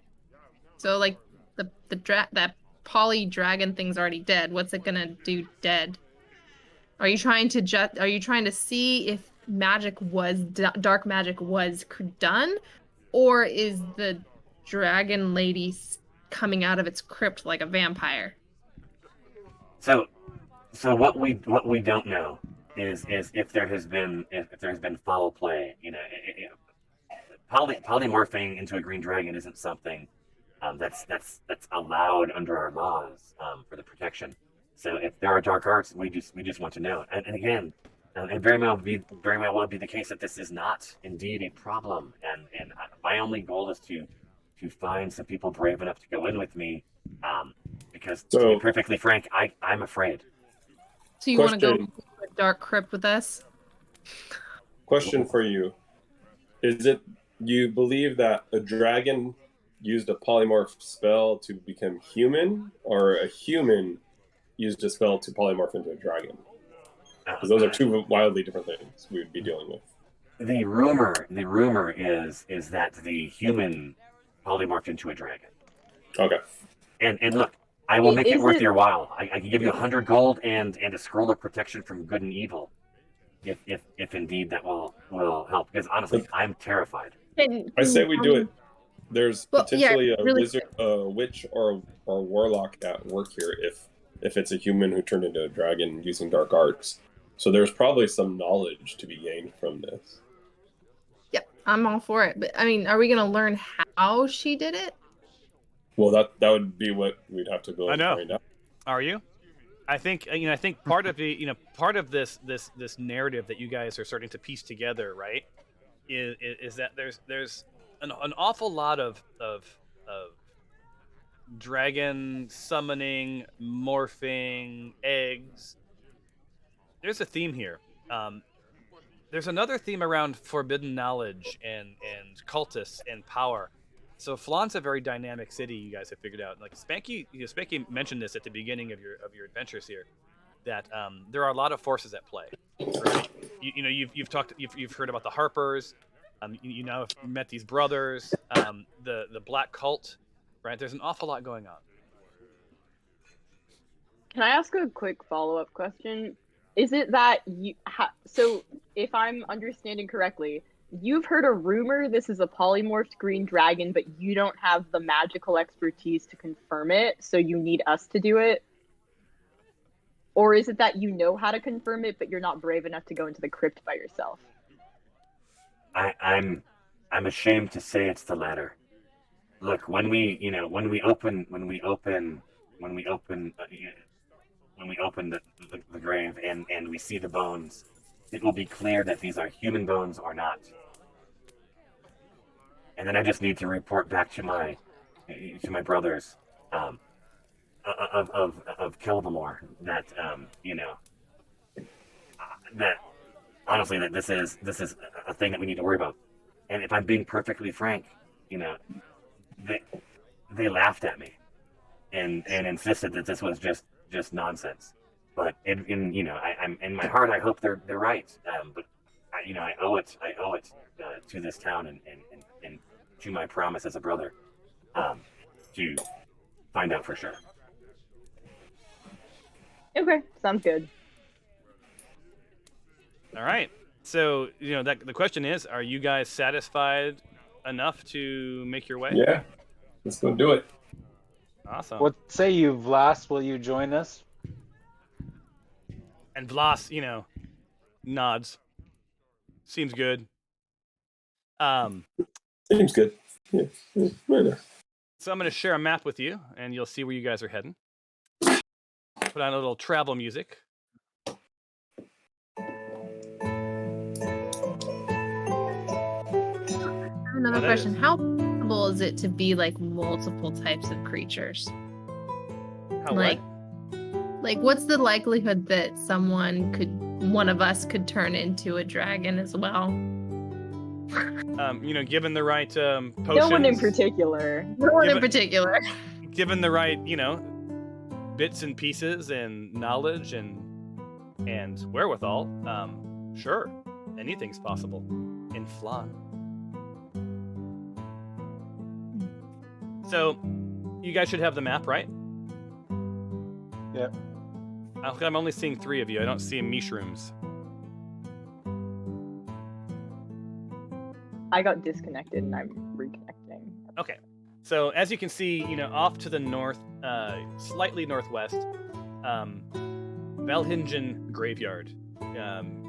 So like that poly dragon thing's already dead. What's it gonna do dead? Are you trying to see if dark magic was done, or is the dragon lady coming out of its crypt like a vampire? So what we don't know is if there's been foul play. Polymorphing into a green dragon isn't something that's allowed under our laws for the protection. So if there are dark arts, we just want to know. And again, it very well be the case that this is not indeed a problem. And my only goal is to find some people brave enough to go in with me, because to be perfectly frank, I'm afraid. So you want to go to a dark crypt with us? Question for you: is it you believe that a dragon used a polymorph spell to become human, or a human used a spell to polymorph into a dragon? Because those are two wildly different things we would be dealing with. The rumor is that the human polymorphed into a dragon. Okay. And look, I will make it worth your while. I can give you 100 gold and a scroll of protection from good and evil, if indeed that will help. Because honestly, I'm terrified. I say we do it. There's potentially a wizard, a witch, or a warlock at work here if it's a human who turned into a dragon using dark arts. So there's probably some knowledge to be gained from this. Yep, I'm all for it. But I mean, are we gonna learn how she did it? Well, that would be what we'd have to go and find out. Are you? I think part of this narrative that you guys are starting to piece together, right, is that there's an awful lot of dragon summoning, morphing, eggs. There's a theme here. There's another theme around forbidden knowledge and cultists and power. So Phlan's a very dynamic city. You guys have figured out. Like Spanky mentioned this at the beginning of your adventures here, that there are a lot of forces at play. Right? You've heard about the Harpers. You now have met these brothers, the black cult, right? There's an awful lot going on. Can I ask a quick follow-up question? Is it that so if I'm understanding correctly, you've heard a rumor this is a polymorphed green dragon, but you don't have the magical expertise to confirm it, so you need us to do it? Or is it that you know how to confirm it, but you're not brave enough to go into the crypt by yourself? I'm ashamed to say it's the latter. Look, when we open the grave and we see the bones, it will be clear that these are human bones or not. And then I just need to report back to my brothers of Kelvamore that that honestly that this is a thing that we need to worry about. And if I'm being perfectly frank, they laughed at me and insisted that this was just nonsense. But I'm in my heart I hope they're right. But I owe it to this town and to my promise as a brother to find out for sure. Okay, sounds good. All right. So the question is, are you guys satisfied enough to make your way? Yeah, let's go do it. Awesome. What say you, Vlas? Will you join us? And Vlas, nods. Seems good. Seems good. Yeah, right there. So I'm going to share a map with you, and you'll see where you guys are heading. Put on a little travel music. Another question. How possible is it to be like multiple types of creatures? How like what's the likelihood that one of us could turn into a dragon as well? Given the right potions. No one in particular. Given the right, bits and pieces and knowledge and wherewithal, sure, anything's possible in Phlan. So, you guys should have the map, right? Yep. I'm only seeing 3 of you. I don't see mushrooms. I got disconnected and I'm reconnecting. Okay. So, as you can see, off to the north, slightly northwest, Valhingen Graveyard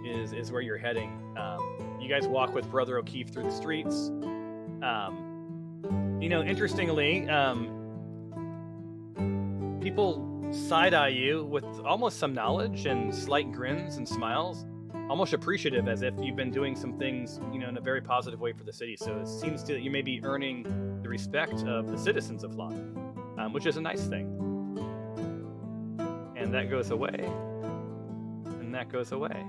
is where you're heading. You guys walk with Brother O'Keefe through the streets. Interestingly, people side-eye you with almost some knowledge and slight grins and smiles, almost appreciative, as if you've been doing some things, in a very positive way for the city. So it seems that you may be earning the respect of the citizens of Phlan, which is a nice thing. And that goes away. And that goes away.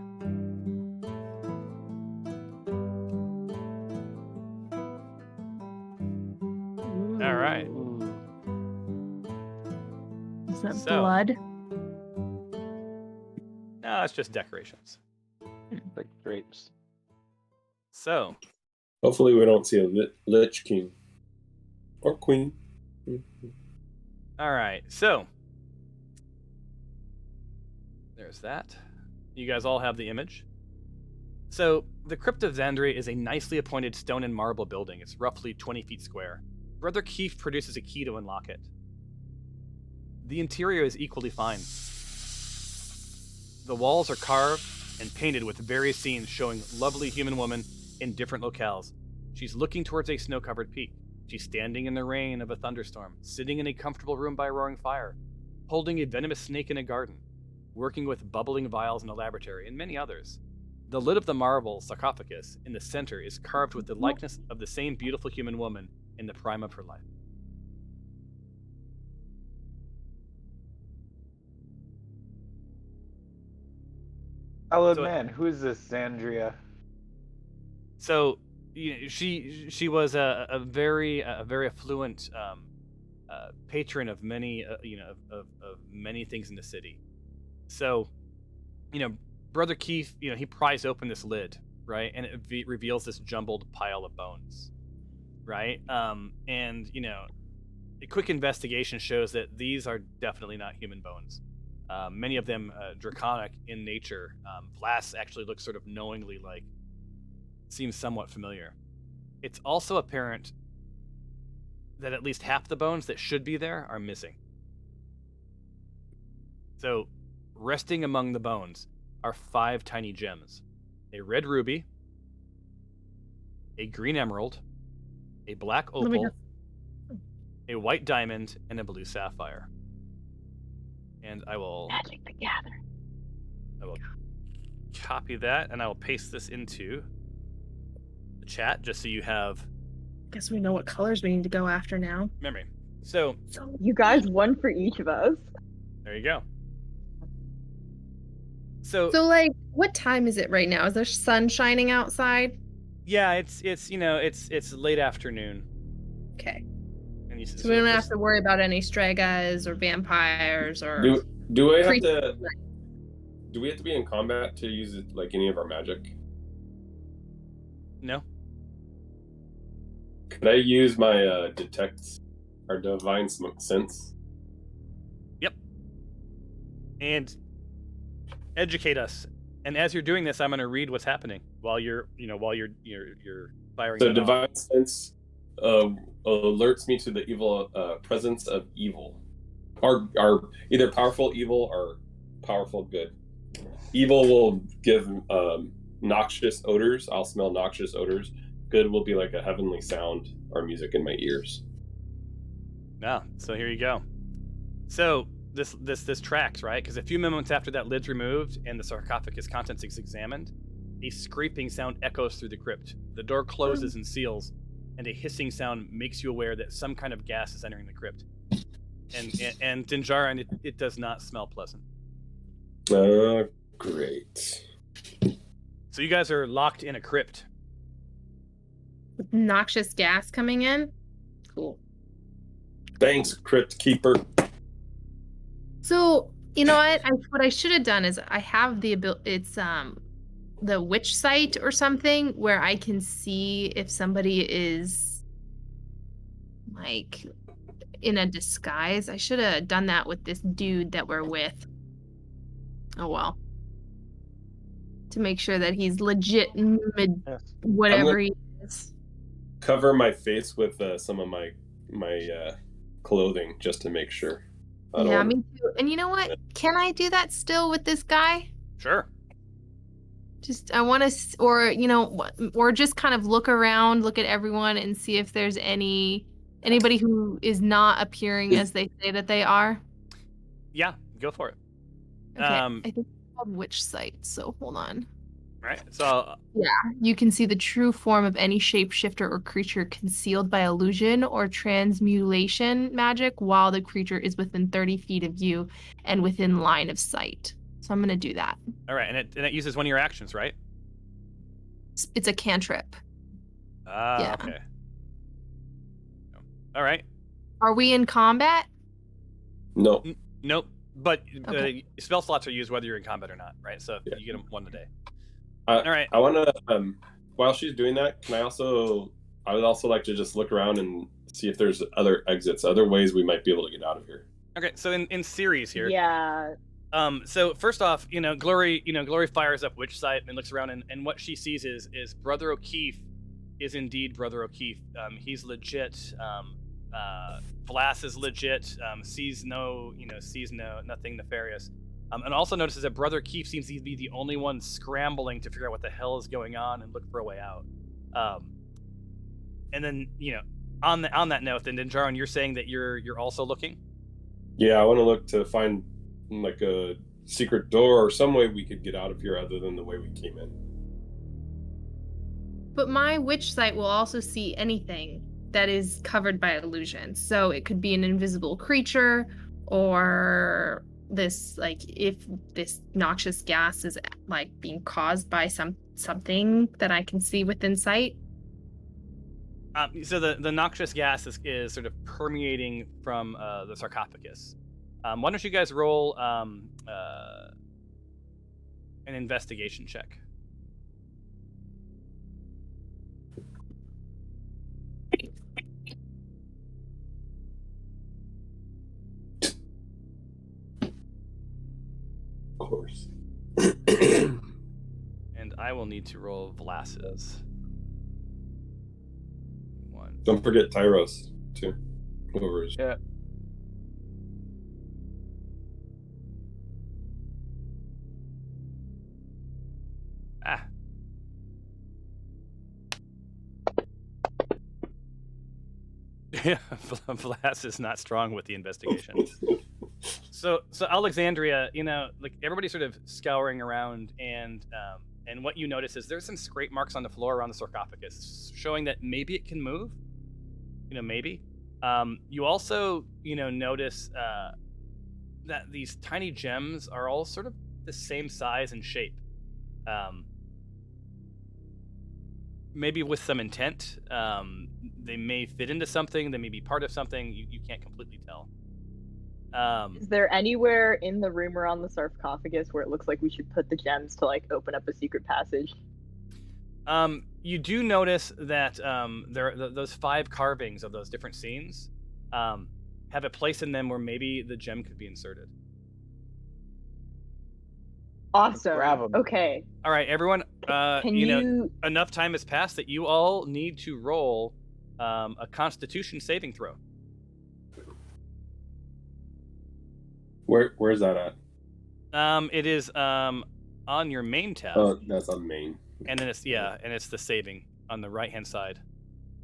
All right. Is that blood? No, it's just decorations. Like grapes. So. Hopefully we don't see a Lich King. Or Queen. All right. So. There's that. You guys all have the image. So, the Crypt of Xandria is a nicely appointed stone and marble building. It's roughly 20 feet square. Brother Keefe produces a key to unlock it. The interior is equally fine. The walls are carved and painted with various scenes showing lovely human woman in different locales. She's looking towards a snow-covered peak. She's standing in the rain of a thunderstorm, sitting in a comfortable room by a roaring fire, holding a venomous snake in a garden, working with bubbling vials in a laboratory, and many others. The lid of the marble sarcophagus in the center is carved with the likeness of the same beautiful human woman in the prime of her life. Hello, man. Who is this Xandria? So, she was a very affluent patron of many of many things in the city. So, Brother Keefe, he prized open this lid, right? And it reveals this jumbled pile of bones, right? And a quick investigation shows that these are definitely not human bones. Many of them draconic in nature. Vlas actually looks sort of knowingly like, seems somewhat familiar. It's also apparent that at least half the bones that should be there are missing. So, resting among the bones are 5 tiny gems: a red ruby, a green emerald, a black opal, a white diamond, and a blue sapphire. And I will Magic the Gathering. I will copy that, and I will paste this into the chat just so you have Guess we know what colors we need to go after now. memory. So You guys, one for each of us. there you go. So like, what time is it right now? Is there sun shining outside? yeah, it's late afternoon, Okay. and you So we don't have to worry about any stragas or vampires or. Do I have creatures. to? Do we have to be in combat to use it, like any of our magic? No. Could I use my detect or divine sense? Yep. And educate us. And as you're doing this, I'm going to read what's happening while you're firing. So that off. divine sense alerts me to the evil presence of evil, or either powerful evil or powerful good. Evil will give noxious odors. I'll smell noxious odors. Good will be like a heavenly sound or music in my ears. Yeah. So here you go. So this tracks, right? Because a few moments after that lid's removed and the sarcophagus contents is examined, a scraping sound echoes through the crypt. The door closes and seals, and a hissing sound makes you aware that some kind of gas is entering the crypt. And Dinjarin, it does not smell pleasant. Great. So you guys are locked in a crypt. With noxious gas coming in? Cool. Thanks, Crypt Keeper. So, you know what I should have done is I have the ability, it's the witch sight or something where I can see if somebody is like in a disguise. I should have done that with this dude that we're with. Oh well. To make sure that he's legit whatever he is. Cover my face with some of my clothing just to make sure. Yeah, me too. And you know what? Can I do that still with this guy? Sure. Just I want to, or just kind of look around, look at everyone, and see if there's anybody who is not appearing as they say that they are. Yeah, go for it. Okay, I think it's called Witch Sight. So hold on. Right. So yeah, you can see the true form of any shapeshifter or creature concealed by illusion or transmutation magic while the creature is within 30 feet of you and within line of sight. So I'm gonna do that. All right, and it uses one of your actions, right? It's a cantrip. Yeah. Okay. All right. Are we in combat? No. Nope. But Okay. Spell slots are used whether you're in combat or not, right? So you get them one a day. All right. I want to. While she's doing that, I would also like to just look around and see if there's other exits, other ways we might be able to get out of here. Okay. So in series here. Yeah. So first off, Glory fires up Witch Sight and looks around, and what she sees is Brother O'Keefe is indeed Brother O'Keefe. He's legit. Vlas is legit. Sees nothing nefarious. And also notices that Brother Keefe seems to be the only one scrambling to figure out what the hell is going on and look for a way out. And then on that note, then Dinjarin, you're saying that you're also looking. Yeah, I want to look to find like a secret door or some way we could get out of here other than the way we came in. But my witch sight will also see anything that is covered by illusion. So it could be an invisible creature, or this, like, if this noxious gas is like being caused by something that I can see within sight. So the noxious gas is sort of permeating from the sarcophagus. Why don't you guys roll an investigation check? course. And I will need to roll Vlas's. One. Don't forget Tyros, too. Whoever is. Yeah. Ah. Yeah, Vlas is not strong with the investigation. So Alexandria, like everybody's sort of scouring around, and what you notice is there's some scrape marks on the floor around the sarcophagus, showing that maybe it can move. Maybe. You also, notice that these tiny gems are all sort of the same size and shape. Maybe with some intent. They may fit into something. They may be part of something. You can't completely tell. Is there anywhere in the room around the sarcophagus where it looks like we should put the gems to like open up a secret passage? You do notice that those 5 carvings of those different scenes have a place in them where maybe the gem could be inserted. Awesome. Grab 'em. Okay. All right, everyone. Can you? Enough time has passed that you all need to roll a Constitution saving throw. Where's that at? It is on your main tab. Oh, that's on main. And then it's the saving on the right hand side.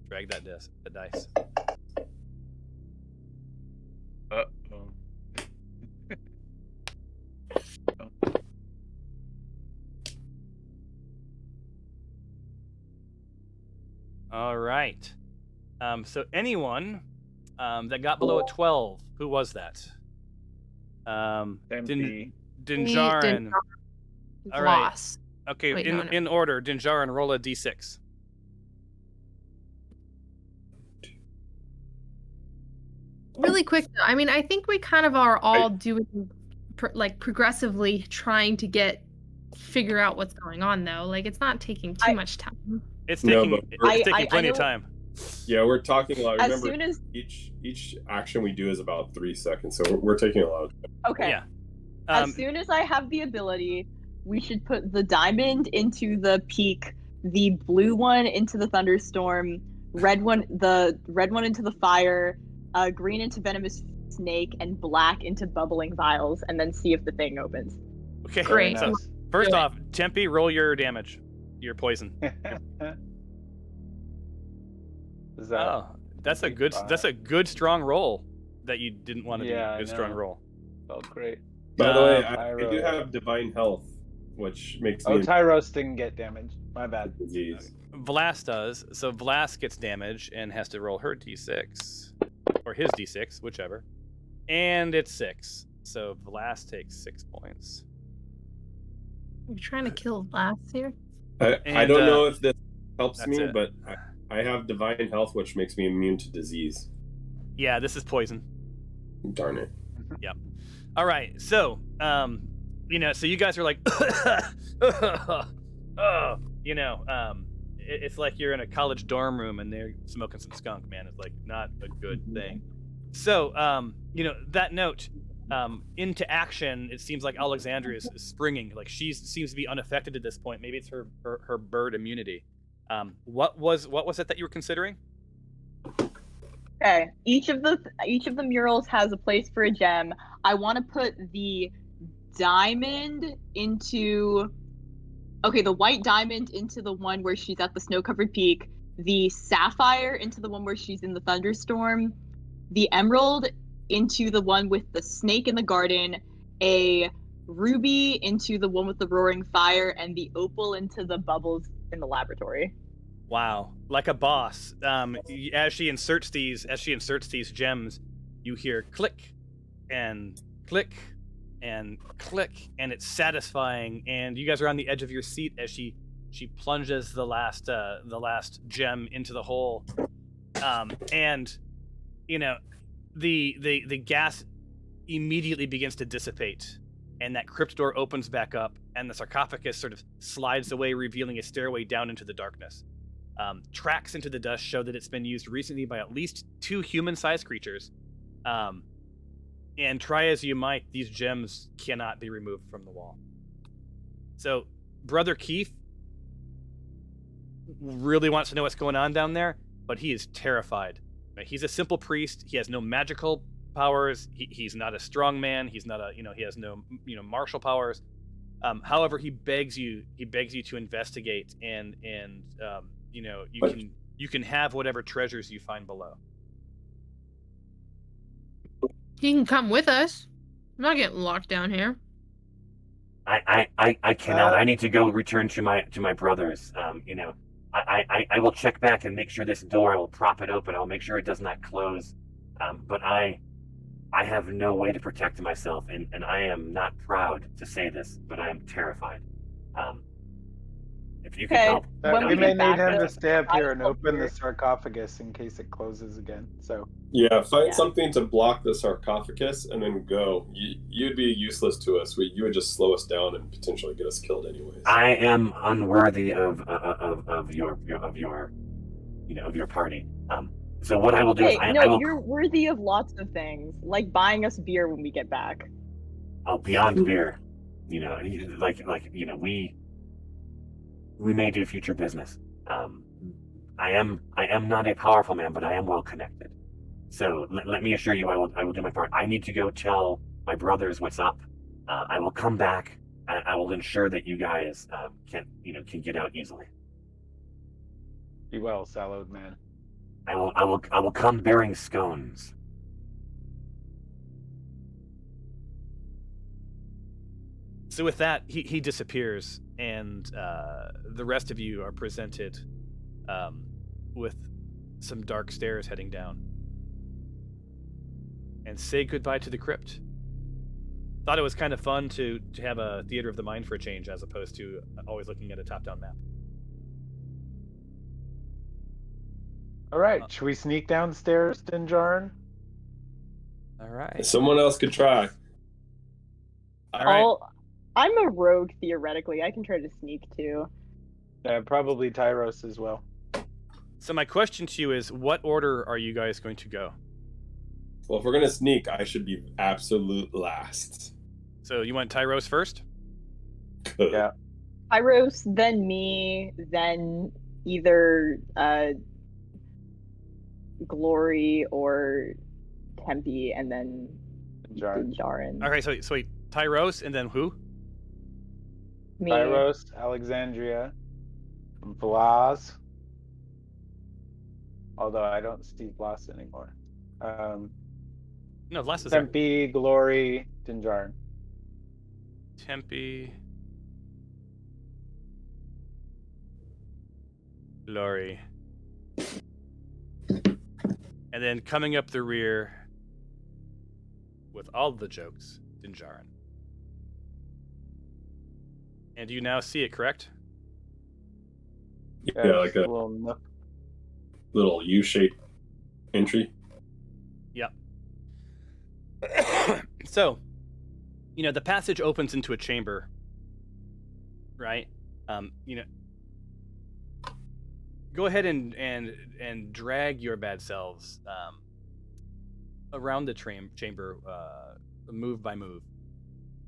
Drag that dice. Uh-oh. All right. So anyone that got below a 12, who was that? Empty. Dinjarin. All right. Vlas. Okay, Wait, in order, Dinjarin, roll a d6. Really quick though. I mean, I think we kind of are all doing progressively trying to figure out what's going on though. Like it's not taking too much time. It's No, taking but it's taking plenty of know- time. Yeah, we're talking a lot. As Remember, soon as each action we do is about 3 seconds, so we're taking a lot of time. okay. Yeah. As soon as I have the ability, we should put the diamond into the peak, the blue one into the thunderstorm, the red one into the fire, green into venomous snake, and black into bubbling vials, and then see if the thing opens. Okay. Great. So first off, Tempe, roll your damage. Your poison. Is that Oh, that's a good strong roll that you didn't want to do. Yeah, I Good strong know. roll. felt great? By the way, I Tyros. do have divine health, which makes Oh, me Tyros didn't get damaged. My bad. disease. Vlas does. So Vlas gets damage and has to roll her d6. Or his d6, whichever. And it's 6. So Vlas takes 6 points. You're trying to kill Vlas here? I don't know if this helps that's me, it. but I have divine health, which makes me immune to disease. Yeah, this is poison. Darn it. All right, so so you guys are like, it's like you're in a college dorm room and they're smoking some skunk, man. It's like not a good thing. So, that note, into action, it seems like Alexandria is springing. Like she seems to be unaffected at this point. Maybe it's her bird immunity. What was it that you were considering? Okay. Each of the murals has a place for a gem. I want to put the diamond into. Okay, the white diamond into the one where she's at the snow-covered peak. The sapphire into the one where she's in the thunderstorm. The emerald into the one with the snake in the garden. A ruby into the one with the roaring fire, and the opal into the bubbles in the laboratory. Wow, like a boss. As she inserts these gems, you hear click and click and click, and it's satisfying. And you guys are on the edge of your seat as she plunges the last gem into the hole, and the gas immediately begins to dissipate, and that crypt door opens back up, and the sarcophagus sort of slides away, revealing a stairway down into the darkness. Tracks into the dust show that it's been used recently by at least 2 human-sized creatures. And try as you might, these gems cannot be removed from the wall. So, Brother Keith really wants to know what's going on down there, but he is terrified. He's a simple priest. He has no magical powers. He's not a strong man. He's not a, he has no, martial powers. However, he begs you to investigate, and you can have whatever treasures you find below. He can come with us. I'm not getting locked down here. I cannot. I need to go return to my brothers. I will check back and make sure this door, I will prop it open. I'll make sure it does not close. But I have no way to protect myself, and I am not proud to say this, but I am terrified. If you can help. We may need him to stay up here and open the sarcophagus in case it closes again. So yeah, find something to block the sarcophagus and then go. You'd be useless to us. You would just slow us down and potentially get us killed anyways. I am unworthy of your party. So what I will do is I will... You're worthy of lots of things, like buying us beer when we get back. Oh, beyond beer, we may do future business. I am not a powerful man, but I am well connected. So let me assure you, I will do my part. I need to go tell my brothers what's up. I will come back. I will ensure that you guys can get out easily. Be well, Sallowed Man. I will come bearing scones. So with that, he disappears, and the rest of you are presented with some dark stairs heading down. And say goodbye to the crypt. Thought it was kind of fun to have a theater of the mind for a change, as opposed to always looking at a top-down map. All right, should we sneak downstairs, Dinjarin? All right. Someone else could try. All right. I'm a rogue, theoretically. I can try to sneak, too. Yeah, probably Tyros as well. So my question to you is, what order are you guys going to go? Well, if we're going to sneak, I should be absolute last. So you want Tyros first? Good. Yeah. Tyros, then me, then either Glory or Tempe, and then Dinjarin. Okay, so wait, Tyros, and then who? Me. Tyros, Alexandria, Vlas. Although I don't see Vlas anymore. No, Vlas is there. Tempe, Glory, Dinjarin. Tempe, Glory, and then coming up the rear with all the jokes, Dinjarin. And you now see it, correct? Yeah, like a little U-shaped entry. Yep. So, the passage opens into a chamber, right? Go ahead and drag your bad selves around the chamber, move by move,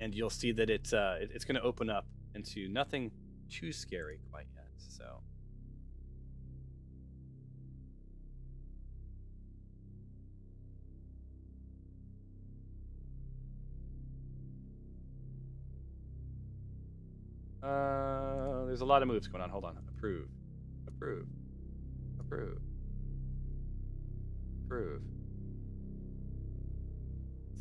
and you'll see that it's going to open up into nothing too scary quite yet. So. There's a lot of moves going on. Hold on. Approve.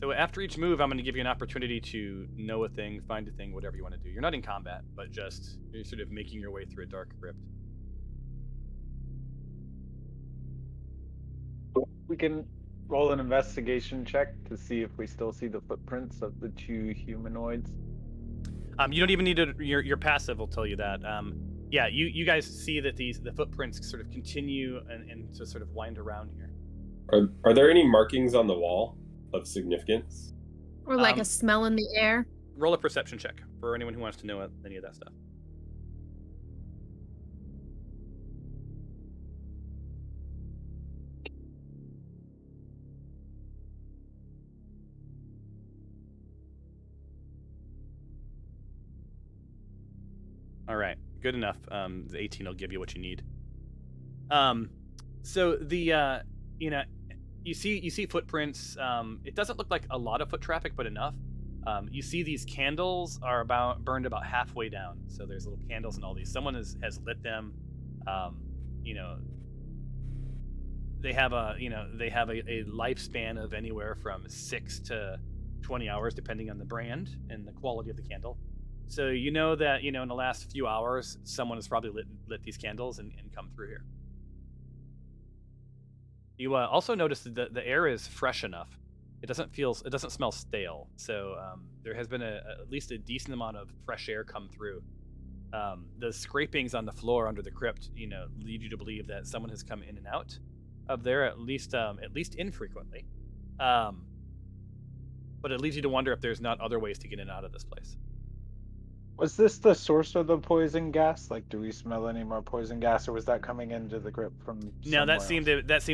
So after each move, I'm going to give you an opportunity to know a thing, find a thing, whatever you want to do. You're not in combat, but just you're sort of making your way through a dark crypt. We can roll an investigation check to see if we still see the footprints of the two humanoids. You don't even need to. Your passive will tell you that. Yeah, you guys see that the footprints sort of continue and to sort of wind around here. Are there any markings on the wall of significance? Or like a smell in the air? Roll a perception check for anyone who wants to know any of that stuff. All right, good enough. The 18 will give you what you need. So the you see footprints. It doesn't look like a lot of foot traffic, but enough. You see these candles are burned about halfway down. So there's little candles and all these. Someone has lit them. They have a lifespan of anywhere from 6 to 20 hours, depending on the brand and the quality of the candle. So you know that in the last few hours, someone has probably lit these candles and come through here. You also notice that the air is fresh enough. It doesn't smell stale. So there has been at least a decent amount of fresh air come through. The scrapings on the floor under the crypt, lead you to believe that someone has come in and out of there at least infrequently. But it leads you to wonder if there's not other ways to get in and out of this place. Was this the source of the poison gas? Like, do we smell any more poison gas, or was that coming into the crypt from? No, that seemed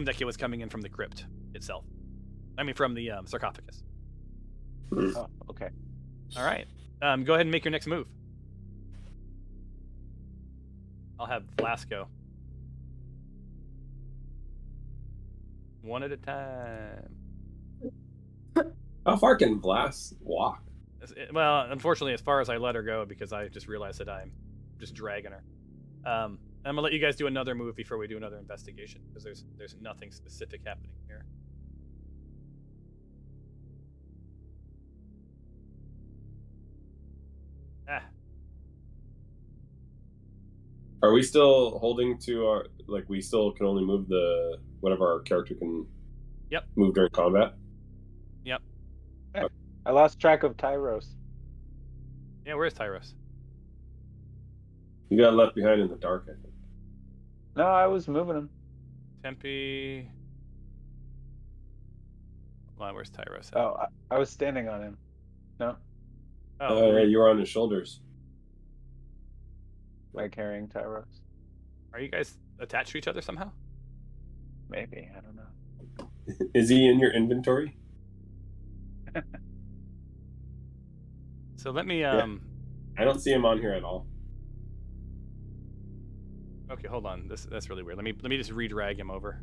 like it was coming in from the crypt itself. I mean, from the sarcophagus. Oh, okay. All right. Go ahead and make your next move. I'll have Blasco. One at a time. How far can Blast walk? Well, unfortunately, as far as I let her go, because I just realized that I'm just dragging her. I'm gonna let you guys do another move before we do another investigation, because there's nothing specific happening here. Are we still holding to our, we still can only move whatever our character can move during combat? Yep. Okay. I lost track of Tyros. Yeah, where's Tyros? You got left behind in the dark, I think. No, I was moving him. Tempe. Well, where's Tyros? Oh, I was standing on him. No. Oh, you were on his shoulders. By carrying Tyros. Are you guys attached to each other somehow? Maybe, I don't know. Is he in your inventory? So let me I don't see him on here at all. Okay, hold on. That's really weird. Let me just re-drag him over.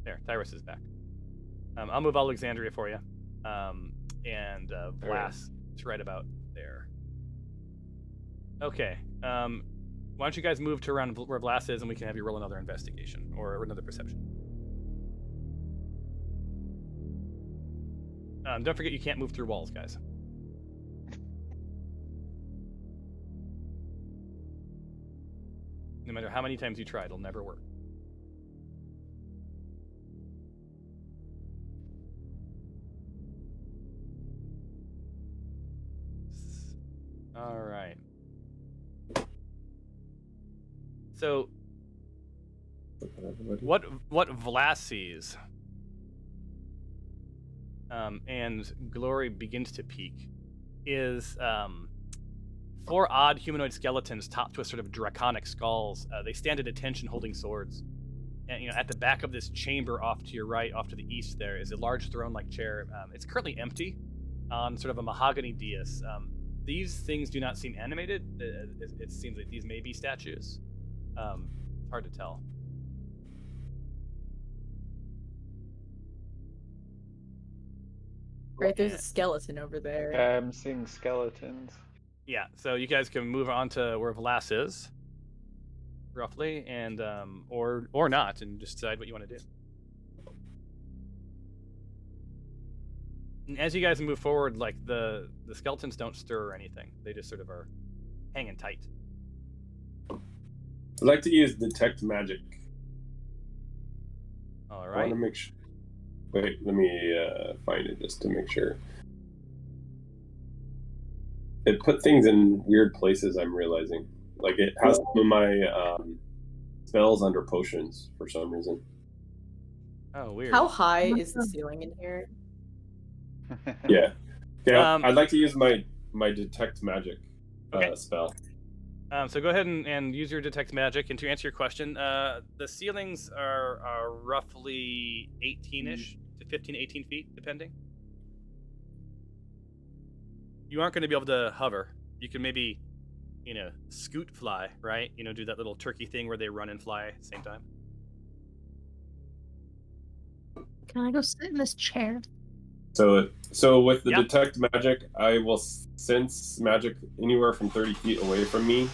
There, Tyrus is back. I'll move Alexandria for you. And Vlas is right about there. Okay. Why don't you guys move to around where Vlas is, and we can have you roll another investigation or another perception. Don't forget you can't move through walls, guys. No matter how many times you try, it'll never work. All right. So, what Vlas sees, and Glory begins to peak, is 4 odd humanoid skeletons topped with sort of draconic skulls. They stand at attention holding swords. And at the back of this chamber off to your right, off to the east, there is a large throne-like chair. It's currently empty on sort of a mahogany dais. These things do not seem animated. It seems like these may be statues. Hard to tell. Right, there's a skeleton over there. I'm seeing skeletons. Yeah, so you guys can move on to where Vlas is, roughly, and or not, and just decide what you want to do. And as you guys move forward, the skeletons don't stir or anything; they just sort of are hanging tight. I'd like to use detect magic. All I right. want to make sure. Wait, let me find it just to make sure. It put things in weird places, I'm realizing. It has some of my spells under potions for some reason. Oh, weird. How high is the ceiling in here? Yeah. I'd like to use my detect magic spell. So go ahead and use your detect magic. And to answer your question, the ceilings are roughly 18-ish to 15, 18 feet, depending. You aren't going to be able to hover. You can maybe, scoot fly, right? Do that little turkey thing where they run and fly at the same time. Can I go sit in this chair? So with the detect magic, I will sense magic anywhere from 30 feet away from me,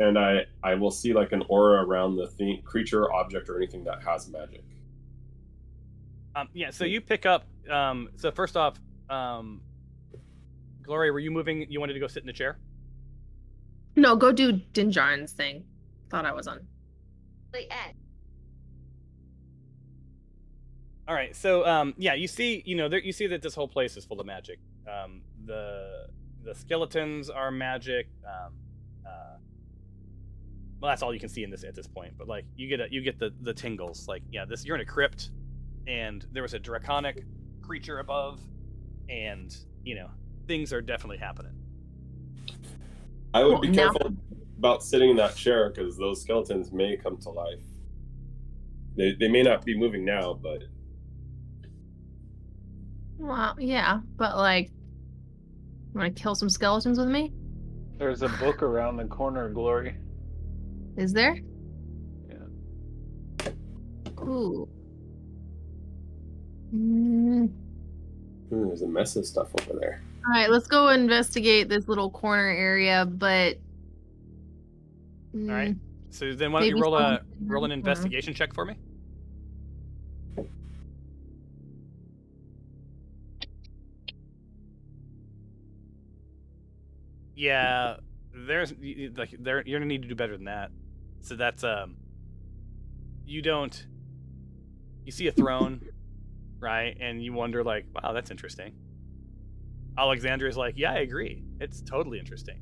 and I will see like an aura around the creature, object, or anything that has magic. So you pick up. So first off, Gloria, were you moving? You wanted to go sit in the chair? No, go do Dinjarin's thing. Thought I was on. All right, so you see, you see that this whole place is full of magic. The skeletons are magic. Well, that's all you can see in this at this point. But like, you get the tingles. Like, you're in a crypt, and there was a draconic creature above, and things are definitely happening. I would be careful about sitting in that chair because those skeletons may come to life. They may not be moving now, but. Well, yeah, but like, want to kill some skeletons with me? There's a book around the corner, Glory. Is there? Yeah. Ooh. There's a mess of stuff over there. All right, let's go investigate this little corner area, but. All right. So then, why don't you roll an investigation check for me? Yeah, you're gonna need to do better than that. So that's you see a throne, right? And you wonder like, wow, that's interesting. Xandria's like, yeah, I agree. It's totally interesting.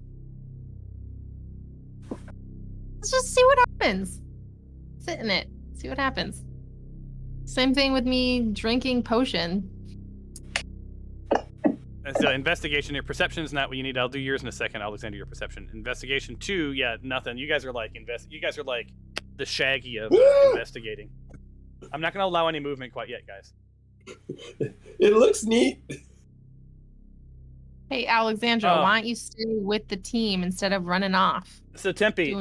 Let's just see what happens. Sit in it. See what happens. Same thing with me drinking potion. And so investigation, your perception is not what you need. I'll do yours in a second. Alexander, your perception. Investigation 2, nothing. You guys are like the Shaggy of investigating. I'm not going to allow any movement quite yet, guys. It looks neat. Hey, Alexandra, why don't you stay with the team instead of running off? So Tempe,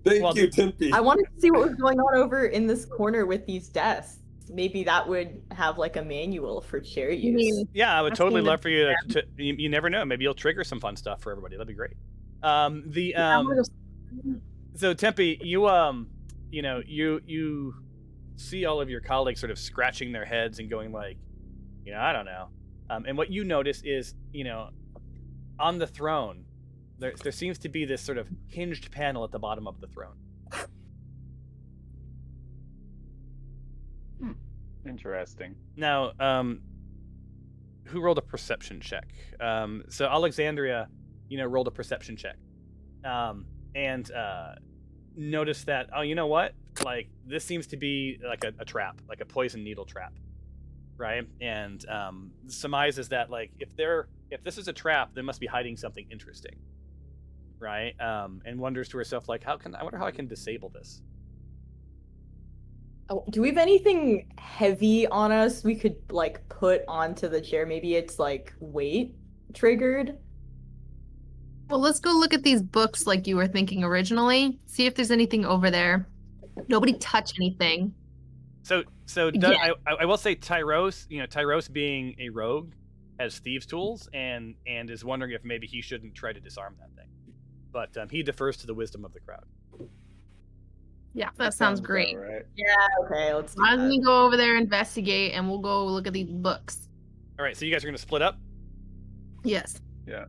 Thank you, Tempe. I wanted to see what was going on over in this corner with these desks. Maybe that would have like a manual for chair use. Yeah, I would totally love for you to you never know. Maybe you'll trigger some fun stuff for everybody. That'd be great. So Tempe, you see all of your colleagues sort of scratching their heads and going like, I don't know. And what you notice is, on the throne, there seems to be this sort of hinged panel at the bottom of the throne. Interesting. Now, who rolled a perception check? So Alexandria, rolled a perception check, and noticed that, oh, you know what? Like, this seems to be like a trap, like a poison needle trap, right? And surmises that, like, if this is a trap, they must be hiding something interesting, right? And wonders to herself, like, I wonder how I can disable this. Oh, do we have anything heavy on us we could like put onto the chair? Maybe it's like weight triggered. Well, let's go look at these books like you were thinking originally. See if there's anything over there. Nobody touch anything. So Yeah. I will say Tyros being a rogue has thieves' tools and is wondering if maybe he shouldn't try to disarm that thing. But he defers to the wisdom of the crowd. Yeah, that sounds great. Right. Yeah, okay, let's do Why don't that. we go over there, investigate, and we'll go look at these books. All right, so you guys are going to split up? Yes. Yeah.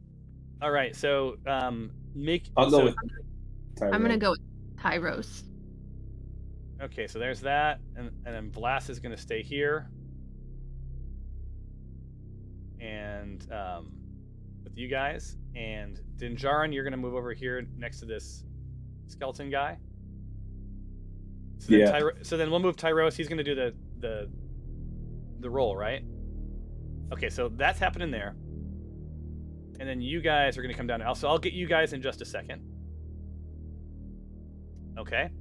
All right, so I'll go with Tyro. I'm going to go with Tyros. Okay, so there's that, and then Vlas is going to stay here. And with you guys. And Dinjarin, you're going to move over here next to this skeleton guy. So then so then we'll move Tyros. He's going to do the roll, right? Okay, so that's happening there. And then you guys are going to come down. So I'll get you guys in just a second. Okay.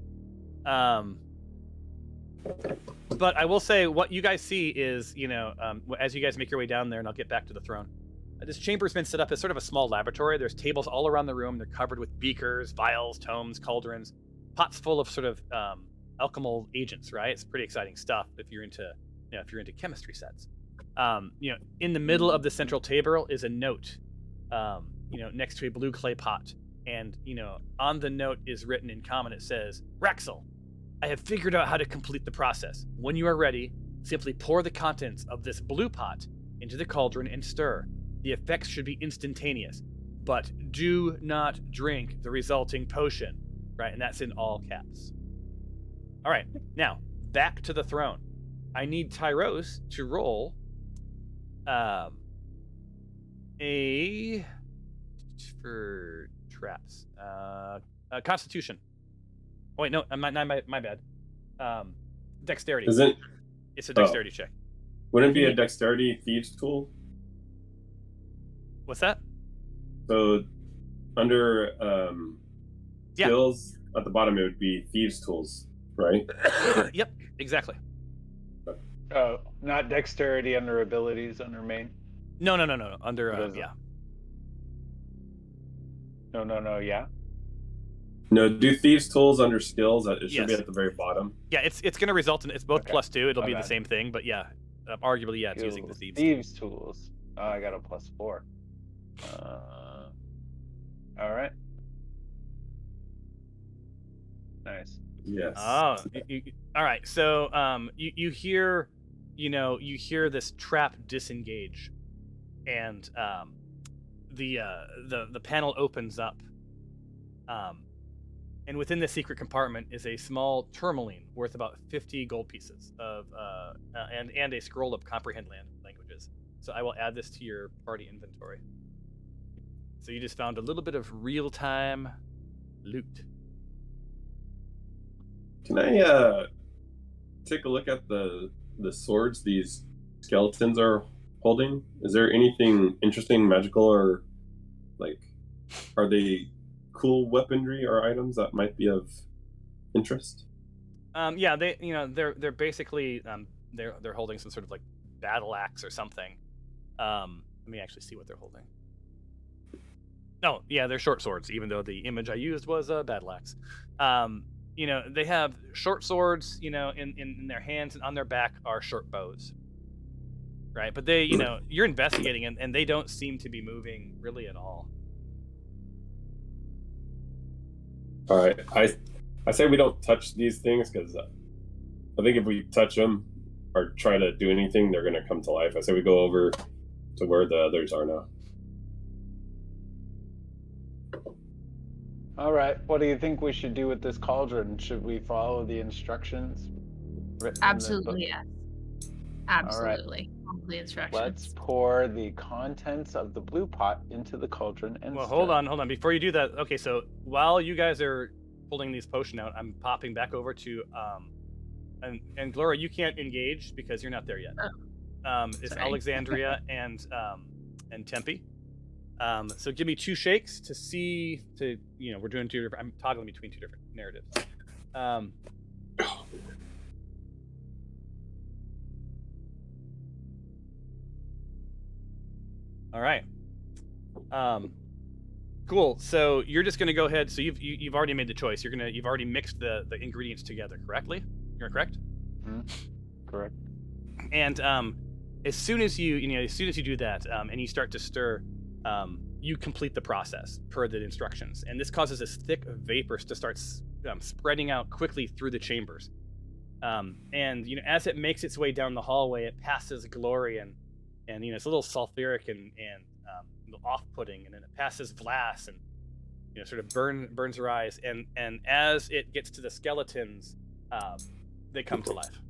But I will say what you guys see is, as you guys make your way down there, and I'll get back to the throne. This chamber's been set up as sort of a small laboratory. There's tables all around the room. They're covered with beakers, vials, tomes, cauldrons, pots full of sort of alchemical agents. Right? It's pretty exciting stuff if you're into, if you're into chemistry sets. In the middle of the central table is a note, next to a blue clay pot, and on the note is written in common. It says, "Raxel, I have figured out how to complete the process. When you are ready, simply pour the contents of this blue pot into the cauldron and stir. The effects should be instantaneous, but do not drink the resulting potion." Right, and that's in all caps. All right, now back to the throne. I need Tyros to roll a for traps. Constitution. Oh wait, no, my bad. Dexterity. Is it? It's a dexterity check. Wouldn't it be a dexterity thieves tool? What's that? So under skills at the bottom, it would be thieves tools, right? Yep, exactly. Oh, not dexterity under abilities under main. No. Under yeah. No, yeah. No, do thieves tools under skills. It should be at the very bottom. Yeah, it's going to result in, it's both Okay. +2. It'll My be bad. the same thing, but yeah, arguably it's using the Skills. thieves. Thieves tools. Oh, I got a +4. All right. Nice. Yes. Oh, all right. So you hear, you hear this trap disengage, and the panel opens up, and within the secret compartment is a small tourmaline worth about 50 gold pieces of and a scroll of comprehend languages. So I will add this to your party inventory. So you just found a little bit of real-time loot. Can I take a look at the swords these skeletons are holding? Is there anything interesting, magical, or are they cool weaponry or items that might be of interest? Yeah, they're basically they're holding some sort of battle axe or something. Let me actually see what they're holding. Oh, yeah, they're short swords, even though the image I used was a battle axe. They have short swords, in their hands, and on their back are short bows. Right, but they, you're investigating, and they don't seem to be moving really at all. All right, I say we don't touch these things because I think if we touch them or try to do anything, they're gonna come to life. I say we go over to where the others are now. All right. What do you think we should do with this cauldron? Should we follow the instructions written Absolutely, in the book? yes. Absolutely. All Follow the instructions. Let's pour the contents of the blue pot into the cauldron and Well, stir. hold on. Before you do that, okay, so while you guys are pulling these potion out, I'm popping back over to and Gloria, you can't engage because you're not there yet. It's Sorry. Alexandria and Tempe. So give me 2 shakes to see we're doing 2 different. I'm toggling between 2 different narratives. All right. Cool. So you're just gonna go ahead. So you've already made the choice. You've already mixed the ingredients together correctly. You're correct. Mm-hmm. Correct. And as soon as you do that, and you start to stir, you complete the process per the instructions, and this causes this thick vapor to start spreading out quickly through the chambers. And as it makes its way down the hallway, it passes Glory, and it's a little sulfuric and off-putting, and then it passes Vlas, and sort of burns her eyes, and as it gets to the skeletons, they come to life.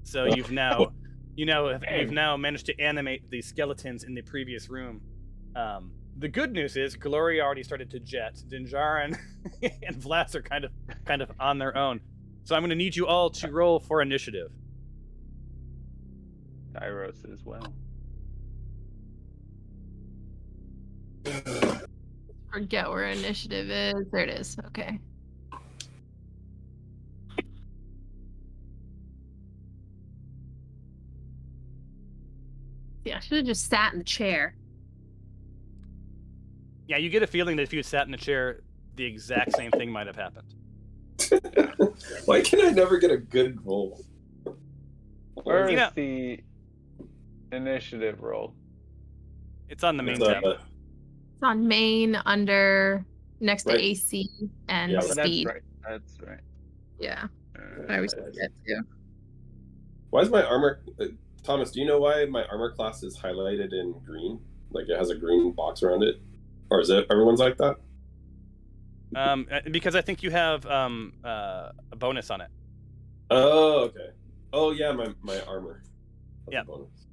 So you've now managed to animate the skeletons in the previous room. The good news is Glory already started to jet. Dinjarin and Vlas are kind of on their own. So I'm going to need you all to roll for initiative. Tyros as well. Forget where initiative is. There it is. Okay. Yeah, I should have just sat in the chair. Yeah, you get a feeling that if you had sat in the chair, the exact same thing might have happened. Why can I never get a good roll? Where You is know- the initiative roll? It's on the main It's, tab. It's on main under next to Right. AC and Yeah, speed. That's right. Yeah, I always forget too. Why is my armor... Thomas, do you know why my armor class is highlighted in green? Like it has a green box around it? Or is it everyone's like that? Because I think you have a bonus on it. Oh, okay. Oh, yeah, my armor. That's Yeah. a bonus.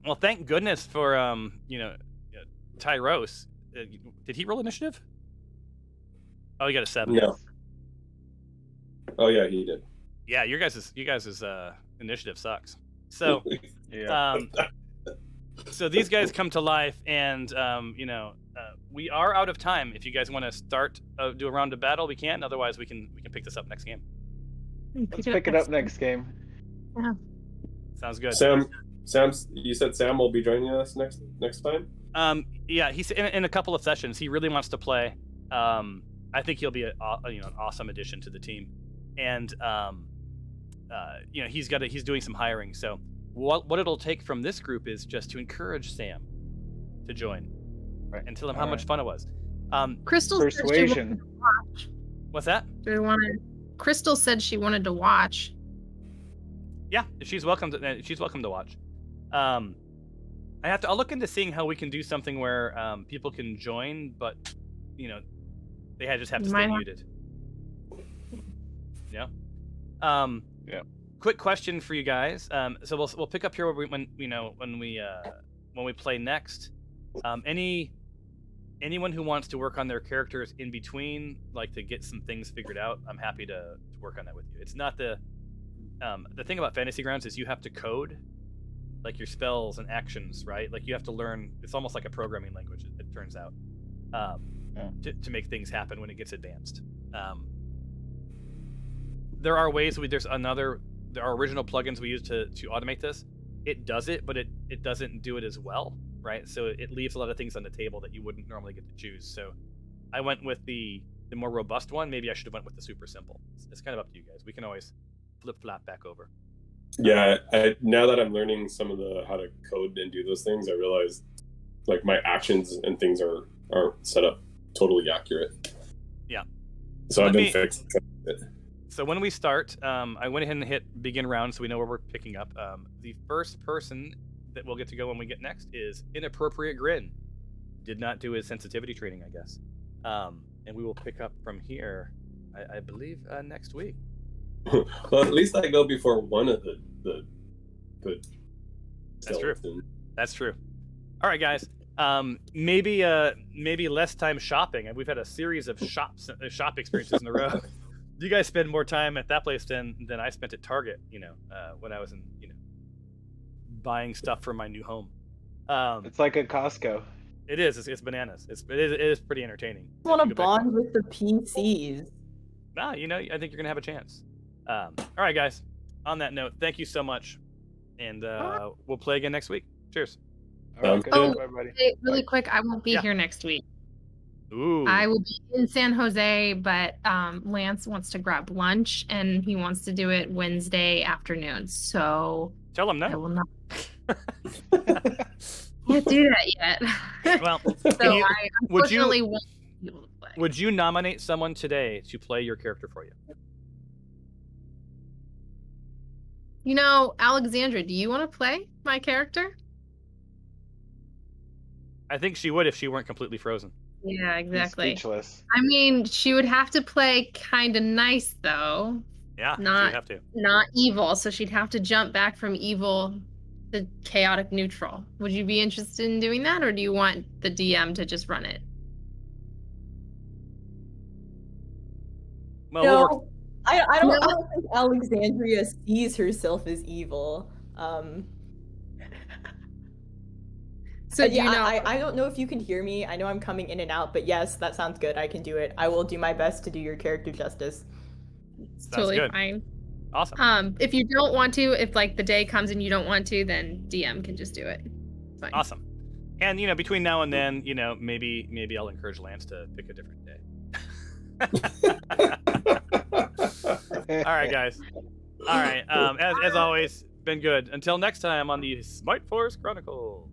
Well, thank goodness for Tyros. Did he roll initiative? Oh, he got a 7. No. Oh, yeah, he did. Yeah, your guys' initiative sucks. So, Yeah. so these guys come to life, and we are out of time. If you guys want to start do a round of battle, we can. Otherwise, we can pick this up next game. Let's pick it up next game. Yeah. Sounds good. Sam, you said Sam will be joining us next time? Yeah, he's in a couple of sessions. He really wants to play. I think he'll be an awesome addition to the team, and he's doing some hiring. So what it'll take from this group is just to encourage Sam to join, Right. and tell him how much fun it was. Crystal Persuasion. Said she wanted to watch. What's that? Crystal said she wanted to watch. Yeah, she's welcome to watch. I'll look into seeing how we can do something where people can join, but they just have to stay muted. Yeah. Yeah. Quick question for you guys. So we'll pick up here when we play next. Anyone who wants to work on their characters in between, like to get some things figured out, I'm happy to work on that with you. It's not the thing about Fantasy Grounds is you have to code like your spells and actions, right? Like you have to learn. It's almost like a programming language. It turns out to make things happen when it gets advanced. There are ways. There are original plugins we use to automate this. It does it, but it doesn't do it as well, right? So it leaves a lot of things on the table that you wouldn't normally get to choose. So I went with the more robust one. Maybe I should have went with the super simple. It's kind of up to you guys. We can always flip-flop back over. Yeah, now that I'm learning some of how to code and do those things, I realize like my actions and things are set up totally accurate. Yeah. So I've been fixing it. So when we start, I went ahead and hit begin round so we know where we're picking up. The first person that we'll get to go when we get next is Inappropriate Grin. Did not do his sensitivity training, I guess. And we will pick up from here, I believe, next week. Well, at least I go before one of the good. That's true. That's true. All right, guys. Maybe less time shopping. And we've had a series of shop experiences in a row. You guys spend more time at that place than I spent at Target. When I was in buying stuff for my new home. It's like a Costco. It is. It's bananas. It is pretty entertaining. I want to bond with the PCs. Nah, I think you're gonna have a chance. All right, guys. On that note, thank you so much, and we'll play again next week. Cheers. All right, good everybody. Really quick, I won't be here next week. Ooh. I will be in San Jose, but Lance wants to grab lunch, and he wants to do it Wednesday afternoon. So tell him no. I will not. Can't do that yet. Well, so I unfortunately won't be able to play. Would you nominate someone today to play your character for you? Alexandra, do you want to play my character? I think she would if she weren't completely frozen. Yeah, exactly. Speechless. I mean, she would have to play kind of nice, though. Yeah, she'd have to. Not evil, so she'd have to jump back from evil to chaotic neutral. Would you be interested in doing that, or do you want the DM to just run it? Well, No, I don't think Alexandria sees herself as evil. So I don't know if you can hear me. I know I'm coming in and out, but yes, that sounds good. I can do it. I will do my best to do your character justice. It's totally good. fine. Awesome. If you don't want to, if the day comes and you don't want to, then DM can just do it. It's fine. Awesome. And between now and then, maybe I'll encourage Lance to pick a different day. All right, guys. All right. As always, been good. Until next time on the Smite Force Chronicles.